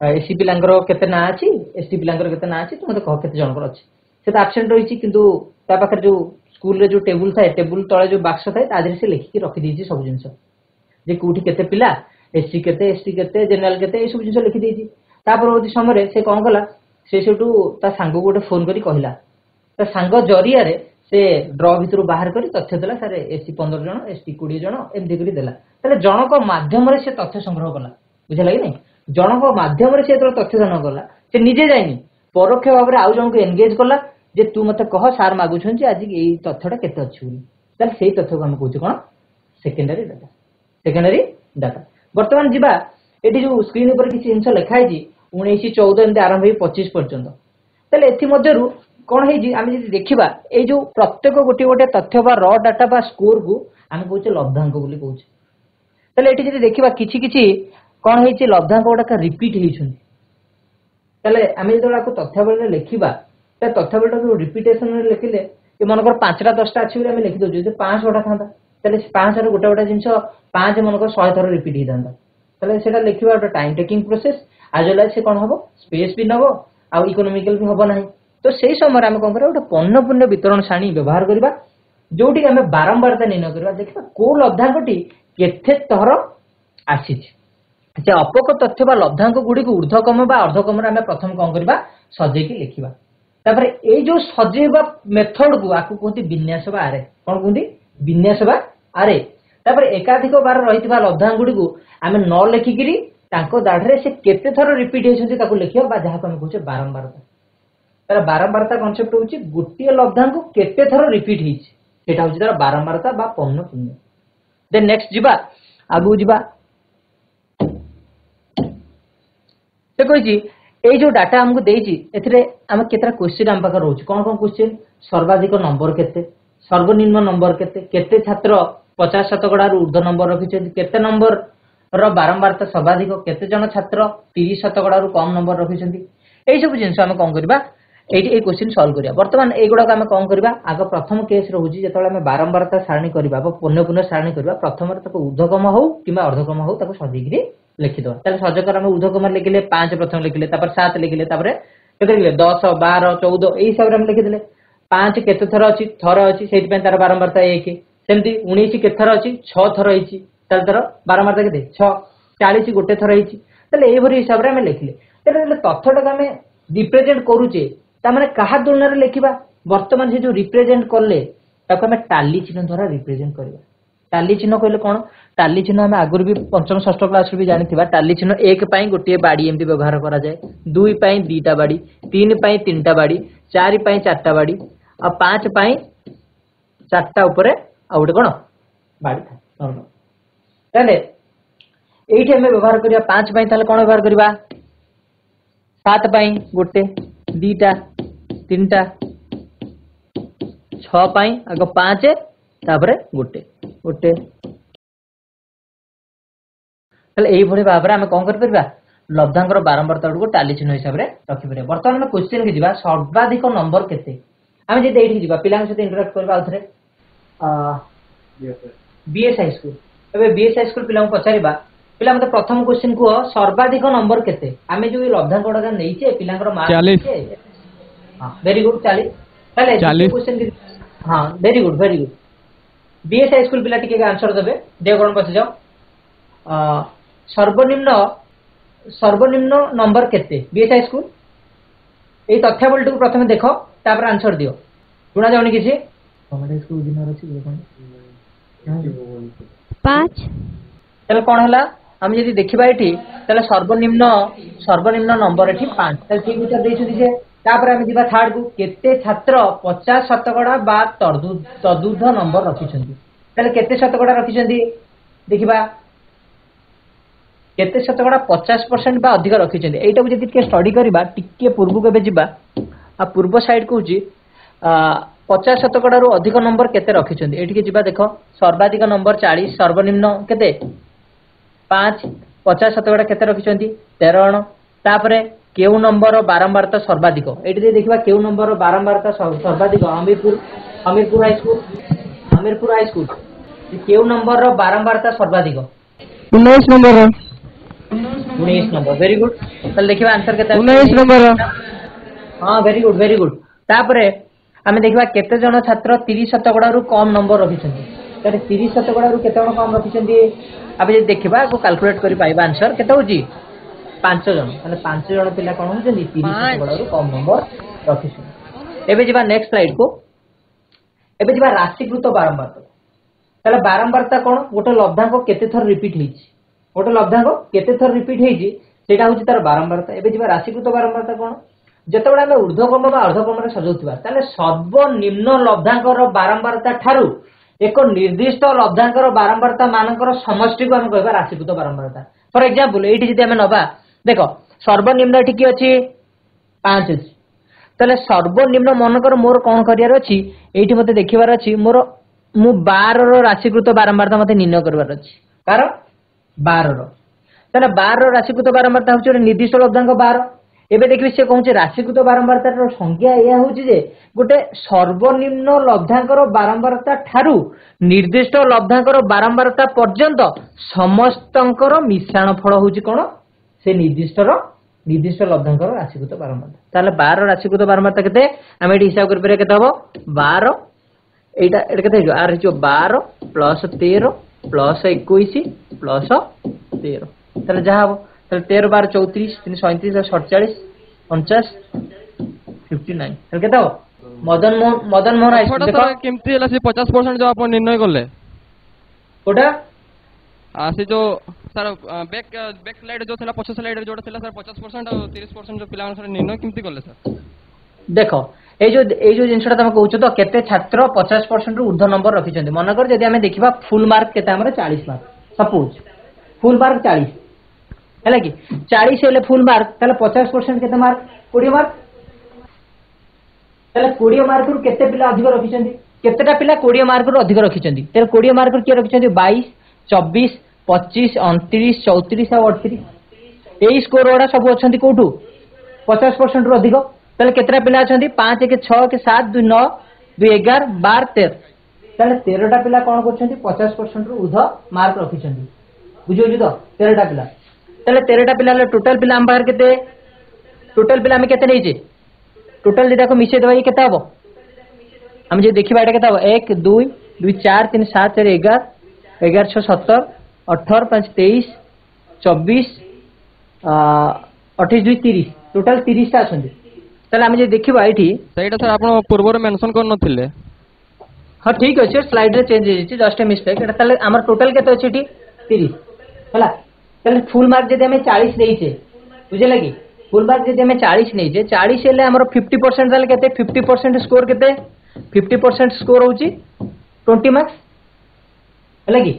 एससी पिलांगर केते ना अछि एसटी पिलांगर केते ना अछि तो मते कह केते जनकर अछि से तो एब्सेंट रहिछि किंतु ता पाखे जो स्कूल रे जो टेबुल थाए टेबुल तळे जो बाक्स थाए तादिर से लिखि के रखि देछि सब जिंस जे कोठी केते पिला एससी केते एसटी केते जनरल केते ए सब जिंस लिखि देछि तापर ओति समय से कोन कला से सेटू ता सांग गोटे फोन करी कहला ता सांग जरिया रे से ड्र भितरु बाहर करी तथ्य देला सारे एससी 15 जण एसटी 20 जण एमदी करी देला तले जनक माध्यम रे से तथ्य संग्रह कला बुझला कि नै जनक माध्यम रे से तथ्य संग्रह कला से निजे जाइनी परोक्ष भाव रे आउ जन को एंगेज कला जे तू मते कह सार मागु छन जे आज एई तथ्यटा केते अछि बोली तले सेही तथ्य को हम कहू कोन सेकेंडरी डाटा वर्तमान जिबा एटी जो स्क्रीन ऊपर किछि जिंस लिखा है 19 14 एमते आरंभ होई 25 पर्यंत तले एथि मध्यरु कोन हे जी आमे जदि देखिबा ए जो प्रत्येक गोटे गोटे तथ्य बा रॉ डाटा बा स्कोर को आमे कहूचे लब्धांक बोली कहूचे तले एटी जदि देखिबा किछि किछि कोन हे छी लब्धांक गोटा रिपीट हेइ छन तले आमे जदि को तथ्य बले लिखिबा त तथ्य बले को रिपीटेशन रे लिखिले ए मनकर 5टा 10टा अछि बोली आमे लिखि दो जे 5 गोटा थांदा तले 5 रे गोटा गोटा जिंस 5 मनकर 100 थर रिपीट हेइ दांदा तले सेटा लिखिबा गोटा टाइम टेकिंग प्रोसेस आजला से कोन हबो स्पेस भी नबो आ इकोनॉमिकल भी हबो नाही तो सेही समय आमे कोन करा गोटा पन्नपूर्ण वितरण सारणी व्यवहार करबा जोटी आमे बारंबारता निर्णय करबा देखबा को लब्धांकटी केथे थर आसीछि जे अपक तथ्य बा लब्धांक गुडी को ऊर्ध्वक्रम बा अर्धक्रम रे आमे प्रथम कोन करबा सजे की लिखिबा तापर ए जो सजेबा मेथड को आकु कहती विन्यास बा आरे कोन कहती विन्यास बा आरे तापर एकाधिक बार रहितबा लब्धांक गुडी को आमे न लिखिकिरी तांको दाढरे से केते थर रिपीट हेछन्ती ताको लिखिबा बा जहा को हम कहूचे बारंबारता तार बारंबारता कांसेप्ट होची गोटिए लब्धांक केते थर रिपीट हेछि सेटा होची तार बारंबारता बा पन्नपूर्ण देन नेक्स्ट जिबा आगु जिबा से कहिछि ए जो डाटा हमको देछि एथिरे हम केतरा क्वेश्चन हम पाकर रहउछि कोन कोन क्वेश्चन सर्वाधिक नंबर केते सर्वनिम्न नंबर केते केते छात्र 50 शतकड़ा रु ऊर्ध्व नंबर रखिछन्ती केते नंबर रो बारंबारता सर्वाधिक केते जन छात्र 30 शतकड़ा रु कम नंबर रखिछन्ती एई सब जिंस हम कोन करबा एटी ए क्वेश्चन सॉल्व करिया वर्तमान ए गुडा हम कोन करबा आगो प्रथम केस रहउछि जेतले हम बारंबारता सारणी करबा पुनः सारणी करबा प्रथम रे ताको ऊर्ध्वक्रम हो किबा अर्धक्रम हो ताको सजीगिरी लिखि दो ताले सजकर हम ऊर्ध्वक्रम लिखिले 5 प्रथम लिखिले तापर 7 लिखिले तापर केते लिखिले 10 12 14 एई सब हम लिखि देले 5 केते थर अछि थर अछि सेति पे तार बारंबारता 1 सेमति 19 केते थर अछि 6 थर हिछि ताले तार बारंबारता केते 6 40 गोटे थर हिछि ताले एई भरी हिसाब रे हम लिखिले ताले तथ्यटा हम रिप्रेजेंट करूचे ता माने कहा तुलना रे लिखिबा वर्तमान से जो रिप्रेजेंट करले ताको हम टाली चिन्ह द्वारा रिप्रेजेंट करबा टाली चिन्ह कहले कोन टाली चिन्ह हम आगुर भी पंचम षष्ठ क्लास रे भी जानिथिबा टाली चिन्ह 1 पई गोटे बाडी एमती व्यवहार करा जाय 2 पई 2टा बाडी 3 पई 3टा बाडी 4 पई 4टा बाडी आ 5 पई 4टा ऊपर आ गोटे कोन बाडी था ताले एठी हम व्यवहार करिया 5 पई ताले कोन व्यवहार करबा 7 पई गोटे 2टा 3टा 6 पई आगो 5 तापरे गोटे गोटे ताले एई भरे भाबरे हम कोन कर परबा लब्धांकर बारंबारता को टाली चिन्ह हिसाब रे रखि परबा वर्तमान में क्वेश्चन के जिबा सर्वाधिक नंबर केते हम जे एठी जिबा पिलांग सहित इंटरेक्ट करबा आउथरे बीएस हाई स्कूल एबे बीएस हाई स्कूल पिलांग पचारिबा पिला मते प्रथम क्वेश्चन को सर्वाधिक नंबर केते आमे जो लब्धांक कोडा नैचे पिलांकर मार्क 40 हां वेरी गुड 40 ताले 40 क्वेश्चन हां very good BS high school पिला टिके आंसर देबे देवगण पछ जाओ सर्वनिम्न नंबर केते बीएस हाई स्कूल एई तथ्यावली को प्रथमे देखो तापर आंसर दियो सुना जाउनी किछि कमेडी स्कूल दिनर अछि कोन 5 तले कोन हला हम यदि देखिबा एठी तले सर्वनिम्न नंबर एठी 5 तले ठीक उत्तर देइछु जे तापर हम दिबा थर्ड को केते छात्र 50 शतकड़ा बा तदुर्ध नंबर रखिछन्ती तले केते शतकड़ा रखिछन्ती देखिबा केते शतकड़ा 50% बा अधिक रखिछन्ती एटा को जदि के स्टडी करबा टिके पूर्व केबे जिबा आ पूर्व साइड को जी 50 शतकड़ा रु अधिक नंबर केते रखिछन्ती एठी के जिबा देखो सर्वाधिक नंबर 40 सर्वनिम्न केते 5 50 शतकड़ा केते रखिछन्ती 13 जण तापरे केउ नंबर बारंबारता सर्वाधिक ये देखा केउ नंबर बारंबारता सर्वाधिक हमीरपुर हाई स्कूल केउ नंबर बारंबारता सर्वाधिक 19 नंबर 19 नंबर वेरी गुड ताले देखिबा आंसर केते 19 नंबर हां वेरी गुड तापरे आमे देखिबा केते जण छात्र 30 शतकड़ा रु कम नंबर रखिछन्ती तारे 30 शतकड़ा रु केते जण कम रखिछन्ती अब जे देखिबा को कैलकुलेट करि पाइबा आंसर केते होजी 5 जण माने 5 जण पिला कोन होजन्ती 30 शतकड़ा रु कम नंबर रखिछन्ती एबे जिबा नेक्स्ट स्लाइड को एबे जिबा राशिकृत बारंबारता ताले बारंबारता कोन गोटे लब्धांक केते थर रिपीट हेछि गोटे लब्धांक केते थर रिपीट हेछि सेटा होछि तार बारंबारता एबे जिबा राशिकृत बारंबारता कोन जेतेबेला आमे ऊर्ध्वक्रम बा अर्धक्रम रे सजाउथिबा ताले सर्वनिम्न लब्धांकर बारंबारता ठारू एक निर्दिष्ट लब्धांकर बारंबारता मानकर समष्टि को आमे कहबा राशिकृत बारंबारता फॉर एग्जांपल एठी जदि आमे नबा देखो सर्वनिम्न एठी की अछि 5 अछि ताले सर्वनिम्न मनकर मोर कोन करियार अछि एठी मते देखिबार अछि मोर मु 12 रो राशिकृत बारंबारता मते निर्णय करबार अछि कारण 12 रो ताले 12 रो राशिकृत बारंबारता होछि निर्दिष्ट लब्धांक 12 एबे देखबे से कहूचे राशिकृत बारंबारता रो संख्या एया होची जे गोटे सर्वनिम्न लब्धांकर बारंबारता ठारू निर्दिष्ट लब्धांकर बारंबारता पर्यंत समस्तंकर मिश्रण फल होची कोन से निर्दिष्ट लब्धांकर राशिकृत बारंबारता ताले 12 राशिकृत बारंबारता केते हम एठी हिसाब कर परे केते हबो 12 एटा केते हो आर जो 12 प्लस 13 प्लस 21 प्लस 13 ताले जा हबो 13 12 34 337 47 49 59 ताले केते हो मदन मोहन हाई स्कूल देखो केमती हला से 50% जो आपण निर्णय करले कोटा से जो सर बैक स्लाइड जो थला पछ स्लाइड जोटा थला सर 50% और 30% जो पिला सर निर्णय केमती करले सर देखो ए जो जिनसटा तुम कहउछ तो केते छात्र 50% रु ऊर्ध्व नंबर रखिछन्ती मनकर जदि हमें देखिबा फुल मार्क केते हमर 40 मार्क सपोज फुल मार्क 40 है कि 40 हेले फुल मार्क ताले 50% केते मार्क 20 मार्क ताले 20 मार्क रु केते पिला अधिक रखिछन्ती केतेटा पिला 20 मार्क रु अधिक रखिछन्ती ताले 20 मार्क रु के रखिछन्ती 22 24 25 29 34 और 38 एई स्कोर ओडा सब अछन्ती कोठू 50% रु अधिक ताले केतेटा पिला अछन्ती 5 1 6 के 7 2 9 2 11 12 13 ताले 13 टा पिला कोन करछन्ती 50% रु ऊर्ध्व मार्क रखिछन्ती बुझियो तो 13 टा पिला ताले 13 टा पिला टोटल पिला हम बाहर केते टोटल पिला हम केते नैचे टोटल देखो मिसे देबा केते हबो हम जे देखिबा एटा केते हबो 1 2 2 4 3 7 4 11 11 6 17 18 5 23 24 28 2 30 टोटल 30 टा अछन्ती ताले हम जे देखिबा एठी सेटा सर आपण पूर्व मेंशन कर नथिले हां ठीक अछि स्लाइड रे चेंज हेछि जस्ट ए मिस्टेक एटा ताले हमर टोटल केते अछि एठी 30 हला ताले फुल मार्क जदि हमें 40 देइछे बुझे लगी फुल मार्क जदि हमें 40 नैछे 40 हेले हमर 50% ताले केते 50% स्कोर केते 50% स्कोर होछि 20 मार्क्स हला कि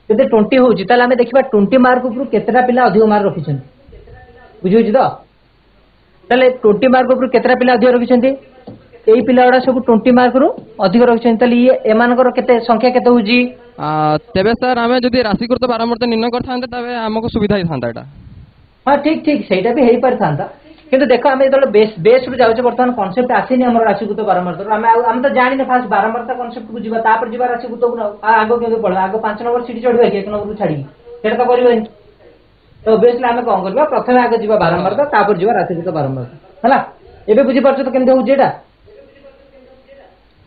केते 20 होछि ताले हमें देखिबा 20 मार्क ऊपर केतेटा पिला अधिक मार्क रखिछन बुझियो छी तो ताले 20 मार्क ऊपर केतेटा पिला अधिक रखिछन्ती एई पिला ओडा सब 20 मार्क रु अधिक रखिछन्ती ताले ये एमानकर केते संख्या केते होछि तेबे सर हमें जदि राशिकृत बारंबारता निर्णय करथांते तबे हमको सुविधा ही थांता एटा हां ठीक ठीक सेटा भी हेई पर थांता किंतु देखो हमें जतले बेस रु जाउछे वर्तमान कांसेप्ट आसीनी हमर राशिकृत बारंबारता हम तो जानि न फास्ट बारंबारता कांसेप्ट बुझिबा तापर जिबा राशिकृत को आगो केबे पढ आगो 5 नंबर सीटी चढिबा कि 1 नंबर छाडी सेटा तो करबे तो बेसले हमें कोन करबा प्रथमे आगे जिबा बारंबारता तापर जिबा राशिकृत बारंबारता हला एबे बुझि परछ तो केमते होउछ एटा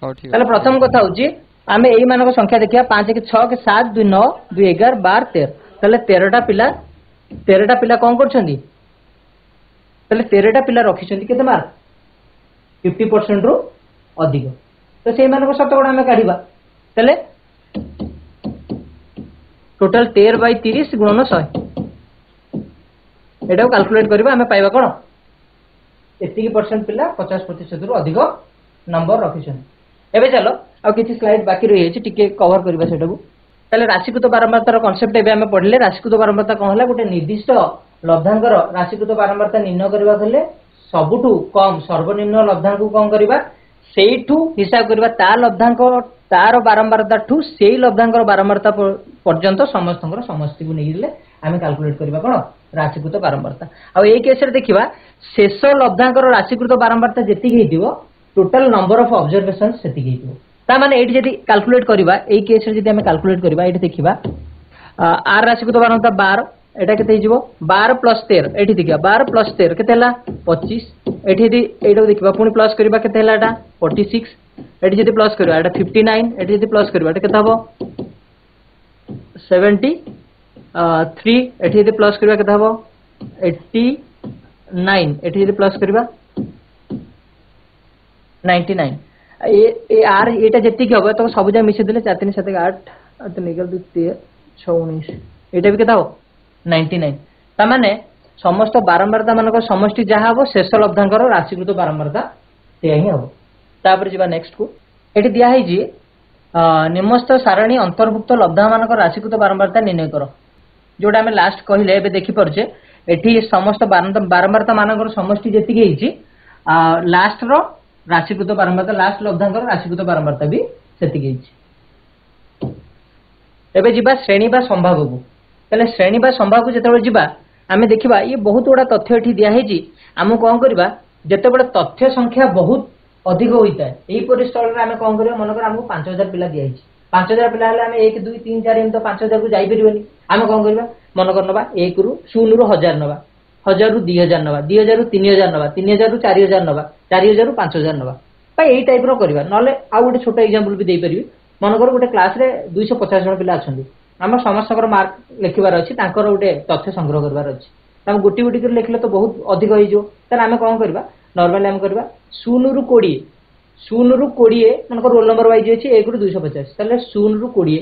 हो ठीक ताले प्रथम कथा होउची आमे एई मानक संख्या देखिया 5 के 6 के 7 2 9 2 11 12 13 ताले 13 टा पिला कोन करछन्ती ताले 13 टा पिला रखिछन्ती केते मार्क 50% रु अधिक तो सेई मानक शतकड़ा हमें काढिबा ताले टोटल 13 बाय 30 गुणन 100 एटा कैलकुलेट करबा हमें पाइबा कोन एतिकी परसेंट पिला 50% रु अधिक नंबर रखिछन्ती एबे चलो आ किछि स्लाइड बाकी रहि अछि टिके कवर करबा सेटाबु ताले राशिकृत बारंबारतार कांसेप्ट एबे हमें पढले राशिकृत बारंबारता कोन हला गोटे निर्दिष्ट लब्धांकर राशिकृत बारंबारता निर्णय करबा कले सबुठु कम सर्वनिम्न लब्धांक को कोन करबा सेइठु हिसाब करबा ता लब्धांक तार बारंबारता ठु सेई लब्धांकर बारंबारता पर्यंत समस्तंकर समष्टि को नेइले आम काल्कुलेट करबा कोन राशिकृत बारंबारता आ ए केस रे देखिबा शेष लब्धांकर राशिकृत बारंबारता जेति हेतिबो टोटल नंबर ऑफ ऑब्जर्वेशंस सेति हेतिबो ता माने एठी जदि कैलकुलेट करबा ए केस रे जदि हम कैलकुलेट करबा एठी देखिबा आर राशिकृत बारंबारता 12 एटा केते हिजिबो 12 + 13 एठी देखिबा 12 + 13 केते हला 25 एठी यदि एटा देखिबा पुनी प्लस करबा केते हला एटा 46 एठी जदि प्लस करबा एटा 59 एठी जदि प्लस करबा एटा केते हबो 73 एठी यदि प्लस करबा केते हबो 89 एठी यदि प्लस करबा 99 ए आर एटा जेति के हबो तो सब जा मिसे देले 4 3 7 8 तो निकल 2 3 6 19 एटा भी केता हो 99 ता माने समस्त बारंबारता मानक समष्टि जहा हबो शेष लब्धांकर राशिकृत बारंबारता ते ही हबो तापर जिबा नेक्स्ट को एटी दिया है जी निम्नस्थ सारणी अंतर्भुक्त लब्धा मानक राशिकृत बारंबारता निर्णय करो जोटा हमें लास्ट कहले एबे देखि परजे एठी समस्त बारंबारता मानक समष्टि जेति के हिची लास्ट रो राशिकृत बारंबारता लास्ट लब्धांकर राशिकृत बारंबारता भी सेति के हिची एबे जिबा श्रेणी बा संभाग को तले श्रेणी बा संभाग को जेतेबे जिबा आमे देखिबा ये बहुत बड़ा तथ्य एठी दिया है जी आमु कोन करबा जेतेबे तथ्य संख्या बहुत अधिक होइता है एही परिस्थिति रे आमे कोन करबा मन कर हमको 5000 पिला दिया है 5000 पिला हले आमे 1 2 3 4 एम तो 5000 को जाई परिबनी आमे कोन करबा मन कर नबा 1 रु 0 रु 1000 नबा 1000 रु 2000 नबा 2000 रु 3000 नबा 3000 रु 4000 नबा 4000 रु 5000 नबा पा एही टाइप रो करबा नले आ गोटे छोटो एग्जांपल भी देई परिबी मन कर गोटे क्लास रे 250 जन पिला अछंदी आम समस्त मार्क लिखबार अच्छी गोटे तथ्य संग्रह करबार अच्छी आम गोटी गोटी कर लिखले तो बहुत अधिक हो आम कौन करवा नॉर्मली आम करवा 0 रु 20 0 रु 20 मन रोल नंबर वाइज अच्छी 1 रु 250 ताले 0 रु 20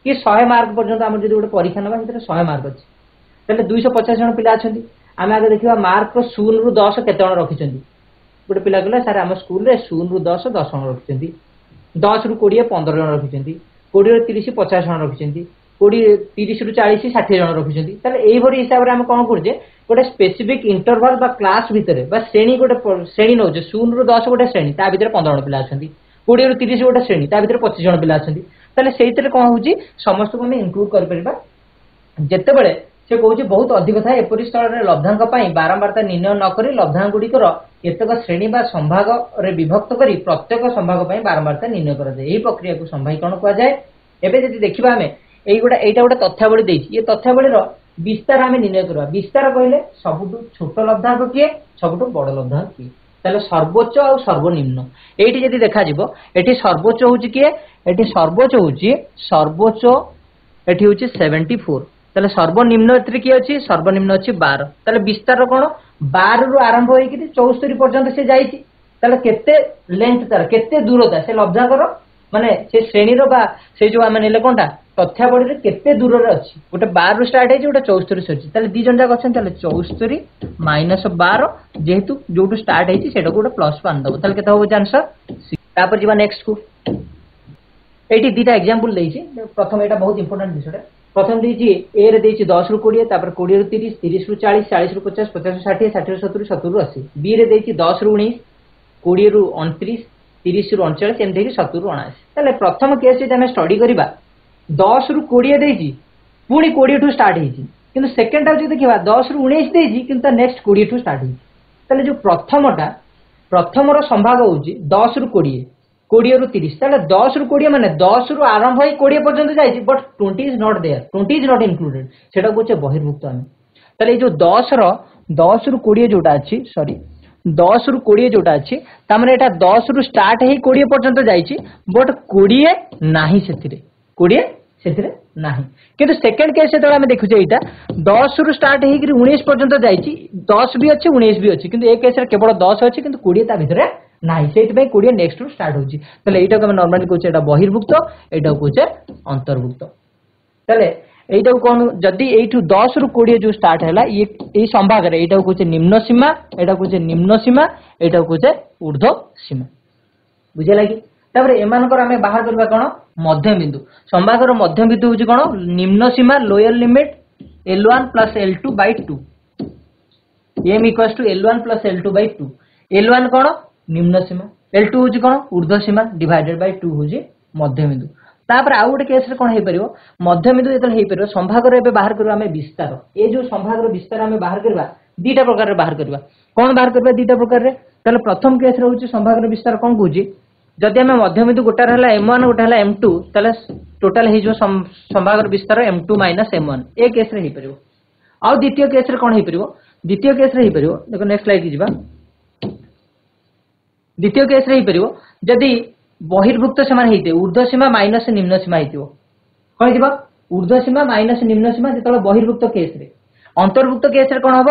कि 100 मार्क पर्यंत आम जो गोटे परीक्षा नवा 100 मार्क अच्छी ताले 250 जन पिला अछंती आम आगे देखिबा मार्क 0 रु 10 केते जन रखिछंती गोटे पिला कहला सर आम स्कूल रे 0 रु 10 10 जन रखिछंती 10 रु 20 15 जन रखिछंती 20 रु 30 50 जन रखिछंती 30 रु 40 60 जन रखिछंती ताले एई भरी हिसाब रे हम कोन करजे गोटे स्पेसिफिक इंटरवल बा क्लास भितरे बा श्रेणी गोटे श्रेणी नौजे 0 रु 10 गोटे श्रेणी ता भितरे 15 जन पिला अछंती 20 रु 30 गोटे श्रेणी ता भितरे 25 जन पिला अछंती ताले सेइतरे कोन होउची समस्त को हम इंक्लूड कर परबा जेते बेले से कहूची बहुत अधिक था एपरि स्थल रे लब्धांक पई बारंबारता निर्णय न करी लब्धांक गुडी कर केतक श्रेणी बा संभाग रे विभक्त करी प्रत्येक संभाग पई बारंबारता निर्णय कर जाय एही प्रक्रिया को संभागीकरण कुआ जाय एबे जदि देखिबा हमें एटा गोटे तथ्यावली देछि ये तथ्यावली रो विस्तार आमे निर्णय करबा विस्तार कहले सबुटु छोट लब्धांक किए सबुटु बड़ लब्धांक किए ताले सर्वोच्च और सर्वनिम्न एठी जदि देखा जिवो एठी सर्वोच्च होउची किए एठी सर्वोच्च होउची सर्वोच्च एठी होउची 74 ताले सर्वनिम्न एतरे किए अछि सर्वनिम्न अछि 12 ताले विस्तार कोन 12 रु आरंभ होई कि 74 पर्यंत से जाईछि ताले केते लेंथ तार केते दूरता से लब्धांक रो माने से श्रेणी रो बा से जो आमे नेले कोनटा तथ्यावली रे केते दूर रे अछि गोटे 12 रु स्टार्ट हेछि गोटे 74 से अछि ताले दी जन जाक अछन ताले 74 माइनस 12 जेहेतु जोटु स्टार्ट हेछि सेटा गोटे प्लस 1 दबो ताले केते होबो आंसर तापर जीवा नेक्स्ट को एठी दीटा एग्जांपल लेछि प्रथम एटा बहुत इंपोर्टेंट विषय प्रथम देछि ए रे देछि 10 रु 20 तापर 20 रु 30 30 रु 40 40 रु 50 50 रु 60 60 रु 70 70 रु 80 बी रे देछि 10 रु 19 20 रु 29 30 रु 39 एम देछि 70 रु 79 ताले प्रथम केस जे हम स्टडी करबा 10 रु 20 देछि पुणी 20 टू स्टार्ट हेछि किंतु सेकंड टाइम जे देखिबा 10 रु 19 देछि किंतु नेक्स्ट 20 टू स्टार्ट हेछि ताले जो प्रथम रो संभाग होछि 10 रु 20 20 रु 30 ताले 10 रु 20 माने 10 रु आरंभ होई 20 पर्यंत जाइछि but 20 is not there 20 is not included सेटा कोचे बहिर्भुक्त हम ताले जो 10 रु 20 जोटा अछि सॉरी 10 रु 20 जोटा अछि ता माने एटा 10 रु स्टार्ट हेई 20 पर्यंत जाइछि बट 20 नाही सेथिरे 20 सेथिरे नाही किंतु सेकंड केस जेतबे हम देखु जे एटा 10 रु स्टार्ट हेई कि 19 पर्यंत जाइछि 10 भी अछि 19 भी अछि किंतु ए केस रे केवल 10 अछि किंतु 20 ता भितरे नाही सेति भाई 20 नेक्स्ट रु स्टार्ट होछि तले एटा को हम नॉर्मली कहू एटा बहिर्भुक्त एटा कहू अंतर्भुक्त तले एटा कोन जदी एठु 10 रु 20 जो स्टार्ट हैला ये संभाग रे एटा कहू निम्न सीमा एटा कहू निम्न सीमा एटा कहू ऊर्ध्व सीमा बुझे लागी तापर एमानकर हमें बाहर करबा कोन मध्य बिंदु संभागर मध्य बिंदु होछि कोन निम्न सीमा lower limit L1 + L2 / 2 m = L1 + L2 / 2 L1 कोन निम्न सीमा L2 होछि कोन ऊर्ध्व सीमा डिवाइडेड बाय 2 होछि मध्य बिंदु तापर आउ गोटे केस कौन हो पार मध्यबिंदु जो हो पार संभागर ए बाहर करवा आम विस्तार ये जो संभागर विस्तार आम बाहर करवा दीटा प्रकार बाहर करवा कौन बाहर करवा दीटा प्रकार प्रथम केस रोचे संभागर विस्तार कौन कौन जदि आम मध्यबिंदु गोटार है M1 गोटे है M2 टोटाल हो संभागर विस्तार M2 माइनस M1 ए केस हो पार आउ द्वितीय केस कौन हो पार द्वितीय केस हो पार देखो नेक्स्ट स्लाइड की जा द्वितीय केस हो पार जदि बहिर्भुक्त सीमा होते ऊर्ध्व सीमा माइनस निम्न सीमा हो कौन थी ऊर्ध्व सीमा माइनस निम्न सीमा जो बहिर्भुक्त केस रे अंतर्भुक्त केस रे कौन हम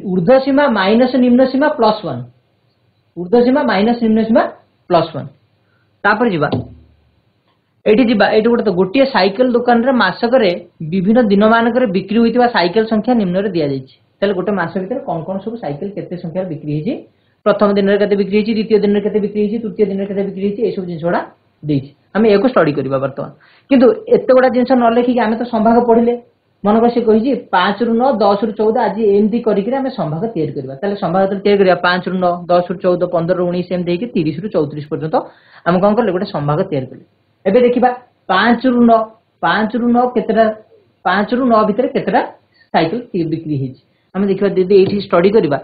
ऊर्ध्व सीमा माइनस निम्न सीमा +1 ऊर्ध्व सीमा माइनस निम्न सीमा +1 तापर जीवा एठी जीवा एठी गोटे साइकेल दुकान रे मासक रे विभिन्न दिन मानक रे बिक्री होइतिबा साइकेल संख्या निम्न रे दिया जाइछि तले गोटे मास भीतर कोन कोन सब साइकेल केते संख्या बिक्री होइछि प्रथम दिन रे केते बिक्री होइछि द्वितीय दिन रे केते बिक्री होइछि तृतीय दिन रे केते बिक्री होइछि ए सब जिंसोडा देइछि हमें एको स्टडी करबा वर्तमान किंतु एते गोडा जिंस न लेखि कि हमें तो संभाग पढिले मन को से कहिछि 5 रु 9 10 रु 14 आज एमदी करि कि हमें संभाग तैयार करबा तले संभाग तैयार करबा 5 रु 9 10 रु 14 15 रु 19 एम देके 30 रु 34 पर्यंत हम कोन करले गोटे संभाग तैयार करले एबे देखिबा 5 रु 9 केतेटा 5 रु 9 भितर केतेटा साइकिल बिक्री होइछि हम देखिबा दीदी एठी स्टडी करबा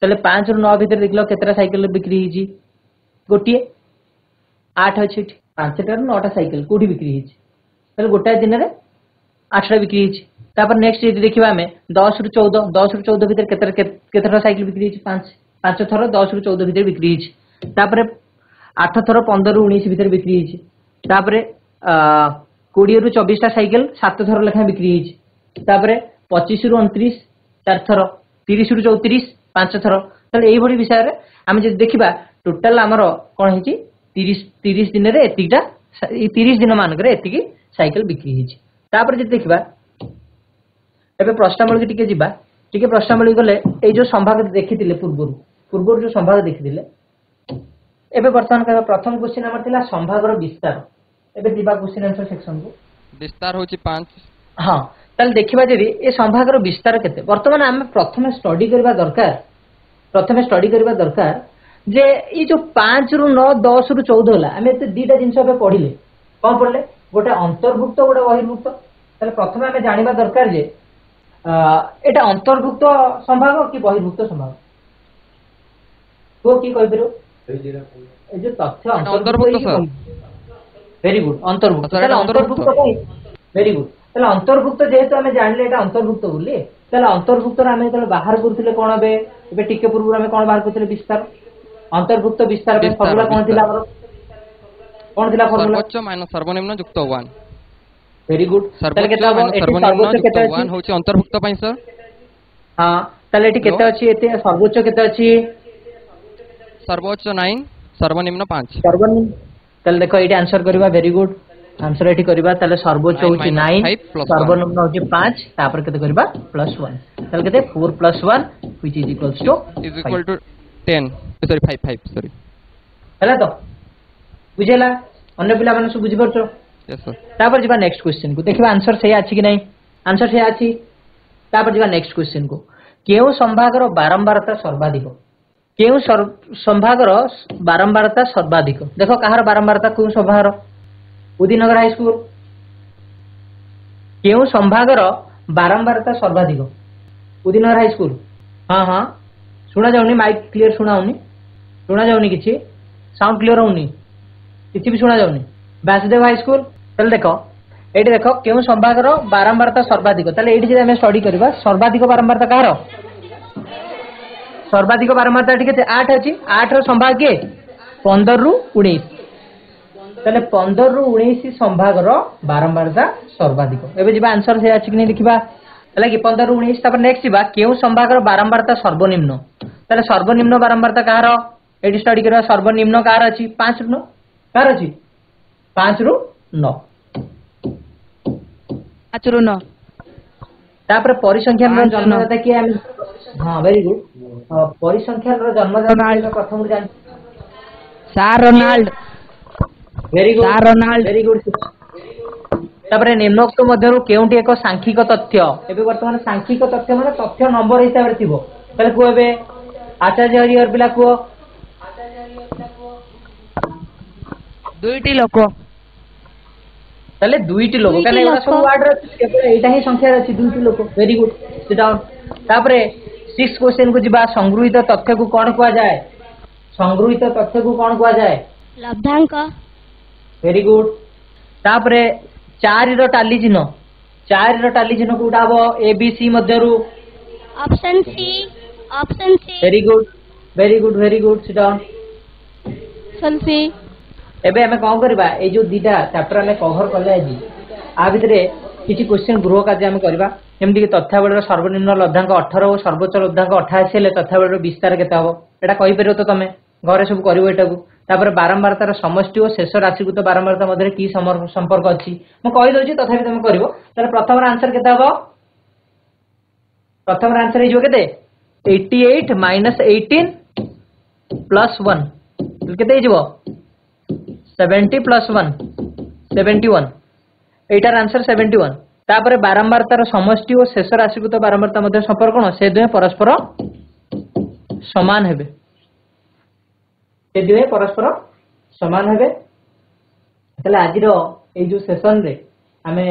तले 5 रु 9 भितर देखलो केतेटा साइकिल बिक्री होइछि गोटिए 8 अछि 5 टा 9 टा साइकिल कोठी बिक्री होइछि तले गोटा दिन रे 8 टा बिक्री होइछि तापर नेक्स्ट यदि देखिबा हमें 10 रु 14 भितर केतेटा साइकिल बिक्री होइछि 5 थरो 10 रु 14 भितर बिक्री होइछि तापर 8 थरो 15 रु 19 भितर बिक्री होइछि तापर 20 रु 24 टा साइकिल 7 थरो लेखा बिक्री होइछि तापर 25 रु 29 4 थरो 30 रु 34 5 थरो तले एई भडी विषय रे हम जे देखिबा टोटल हमर कोन हिची 30 दिन रे एतिटा 30 दिन मानक रे एतिकी साइकिल बिक्री हिची तापर जे देखिबा एबे प्रश्नावली टिके जिबा टिके प्रश्नावली गले ए जो संभाग देखितिले पूर्व जो संभाग देखितिले एबे वर्तमान का प्रथम क्वेश्चन हमर थिला संभागर विस्तार एबे दिबा क्वेश्चन आंसर सेक्शन को विस्तार होची 5 हां तल देखिबा जदी ए संभागर विस्तार केते वर्तमान हम प्रथम स्टडी करबा दरकार जे ई जो 5 रु 9 10 रु 14 होला हम एते दीटा जिंस पे पढिले कोन पढले गोटे अंतर्भुक्त गोटे बहिर्भुक्त तले प्रथम हम जानिबा दरकार जे एटा अंतर्भुक्त संभाग कि बहिर्भुक्त संभाग तो की कहि परु ए जो तथ्य अंतर्भुक्त सर वेरी गुड अंतर्भुक्त तले अंतर्भुक्त वेरी गुड तले अंतर्भुक्त जेहेतु हम जानले एटा अंतर्भुक्त बोली तले अंतर्भुक्त रे हम तले बाहर करथिले कोन एबे टिके पूर्व हम कोन बाहर करथिले विस्तार अंतर्भुक्त विस्तार पे फॉर्मूला कोन थिला हमर कोन थिला फॉर्मूला सर्वोच्च माइनस सर्वनिम्न युक्त 1 वेरी गुड तले केता सर्वोच्च केता अछि 1 होची अंतर्भुक्त पई सर हां तले एटी केता अछि एते सर्वोच्च केता अछि सर्वोच्च 9 सर्वनिम्न 5 सर्वनिम्न तले देखो एटी आंसर करबा वेरी गुड आंसर एटी करबा तले सर्वोच्च होची 9 सर्वनिम्न होची 5 तापर केते करबा +1 तले केते 4 + 1 which is equal to 10 sorry 5 sorry हला तो बुझेला अन्य पिला माने सब बुझि परछो यस सर तापर जिबा नेक्स्ट क्वेश्चन को देखिबा आंसर सही अछि कि नहीं आंसर सही अछि तापर जिबा नेक्स्ट क्वेश्चन को केउ संभागर बारंबारता सर्वाधिक केउ संभागर बारंबारता सर्वाधिक देखो कहार बारंबारता को संभागर उदिनगर हाई स्कूल केउ संभागर बारंबारता सर्वाधिक उदिनगर हाई स्कूल हां हां सुना जाउनी माइक क्लियर सुना जाउनी किछि साउंड क्लियर होउनी किछि भी सुना जाउनी वासुदेव हाई स्कूल तले देखो एठी देखो केउ संभागर बारंबारता सर्वाधिक तले एठी जे हम स्टडी करबा सर्वाधिक बारंबारता कहार सर्वाधिक बारंबारता एठी केते 8 अछि 8 रो संभाग के 15 रु 19 तले 15 रु 19 संभागर बारंबारता सर्वाधिक एबे जिबा आंसर से अछि कि नै देखिबा हला कि 15 रु 19 तापर नेक्स्ट जिबा केउ संभागर बारंबारता सर्वनिम्न तले सर्वनिम्न बारंबारता कहार एठी स्टडी करबा सर्वनिम्न कहार अछि 5 रु 9 कहार अछि 5 रु 9 5 रु 9 तापर परिसंख्यान रो जन्मदाता के हम हां वेरी गुड परिसंख्यान रो जन्मदाता प्रथम जान सार रोनाल्ड वेरी गुड तापर निम्नोक्त मध्यरु केउंटी एक सांख्यिक तथ्य एबे वर्तमान सांख्यिक तथ्य माने तथ्य नंबर हिसाब रे थिबो तले को एबे आचार्य हरिहर पिला को दुईटी लोक তাহলে দুইটি লোক দুইটি কারণ এগুলা লোক। ସବୁ ওয়ার্ড ରେ ଅଛି କେବଳ ଏଇଟା ହିଁ ସଂଖ୍ୟାରେ ଅଛି ଦୁଇଟି ଲୋକ ଭେରି ଗୁଡ ସିଟ୍ ଡାଉନ୍ ତାପରେ 6 क्वेश्चन କୁ ଯିବା ସଂଗୃହୀତ ତଥ୍ୟକୁ କଣ କୁହାଯାଏ ସଂଗୃହୀତ ତଥ୍ୟକୁ କଣ କୁହାଯାଏ ଲବ୍ଧାଙ୍କ ଭେରି ଗୁଡ ତାପରେ 4 ର ଟାଲି ଚିହ୍ନ କୋଉଟା ହବ ଏ ବି ସି ମଧ୍ୟରୁ option C very good seat down option C ଏବେ ଆମେ କଣ କରିବା ଏଇ ଯୋଉ ଦିଟା ଚାପ୍ଟର ଆମେ କଭର କଲେ ଆଜି आ भितर किसी क्वेश्चन गृह कार्य आम करवा जमीक तथ्यावलीर सर्वनिम्न लब्धांक 18 और सर्वोच्च लब्धांक 88 हेले तथ्यावलीर विस्तार केते हबो एटा कहि परियो तो तमे घरे सब करिवो एटाकू तापर बारंबारतार समष्टि और शेष राशि को तो बारंबारता मध्य की संपर्क अछि म कहि दोछि तथापि तमे करिवो ताले प्रथम आंसर केते हबो प्रथम आंसर हिजो केते 88 - 18 + 1 केते हिजो 70 + 1 71 एटार आंसर 71 तापर बारंबारतार समष्टि और शेष राशि को तो बारंबारता मध्य संपर्क कोन से दुहे परस्पर समान हेबे से दुहे परस्पर समान हेबे तले आजिरो ए जो सेशन रे आमे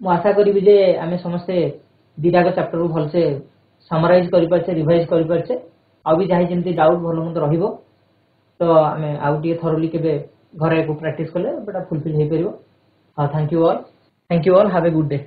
मु आशा करिवि जे आमे समस्त दिराग चैप्टर को भल से समराइज करि परछे रिवाइज करि परछे आ भी जाहि जेंति डाउट भलो मंद रहिबो तो आमे आउट ये थरोली केबे घरे को प्रैक्टिस करले बेटा फुलफिल हे परिबो thank you all have a good day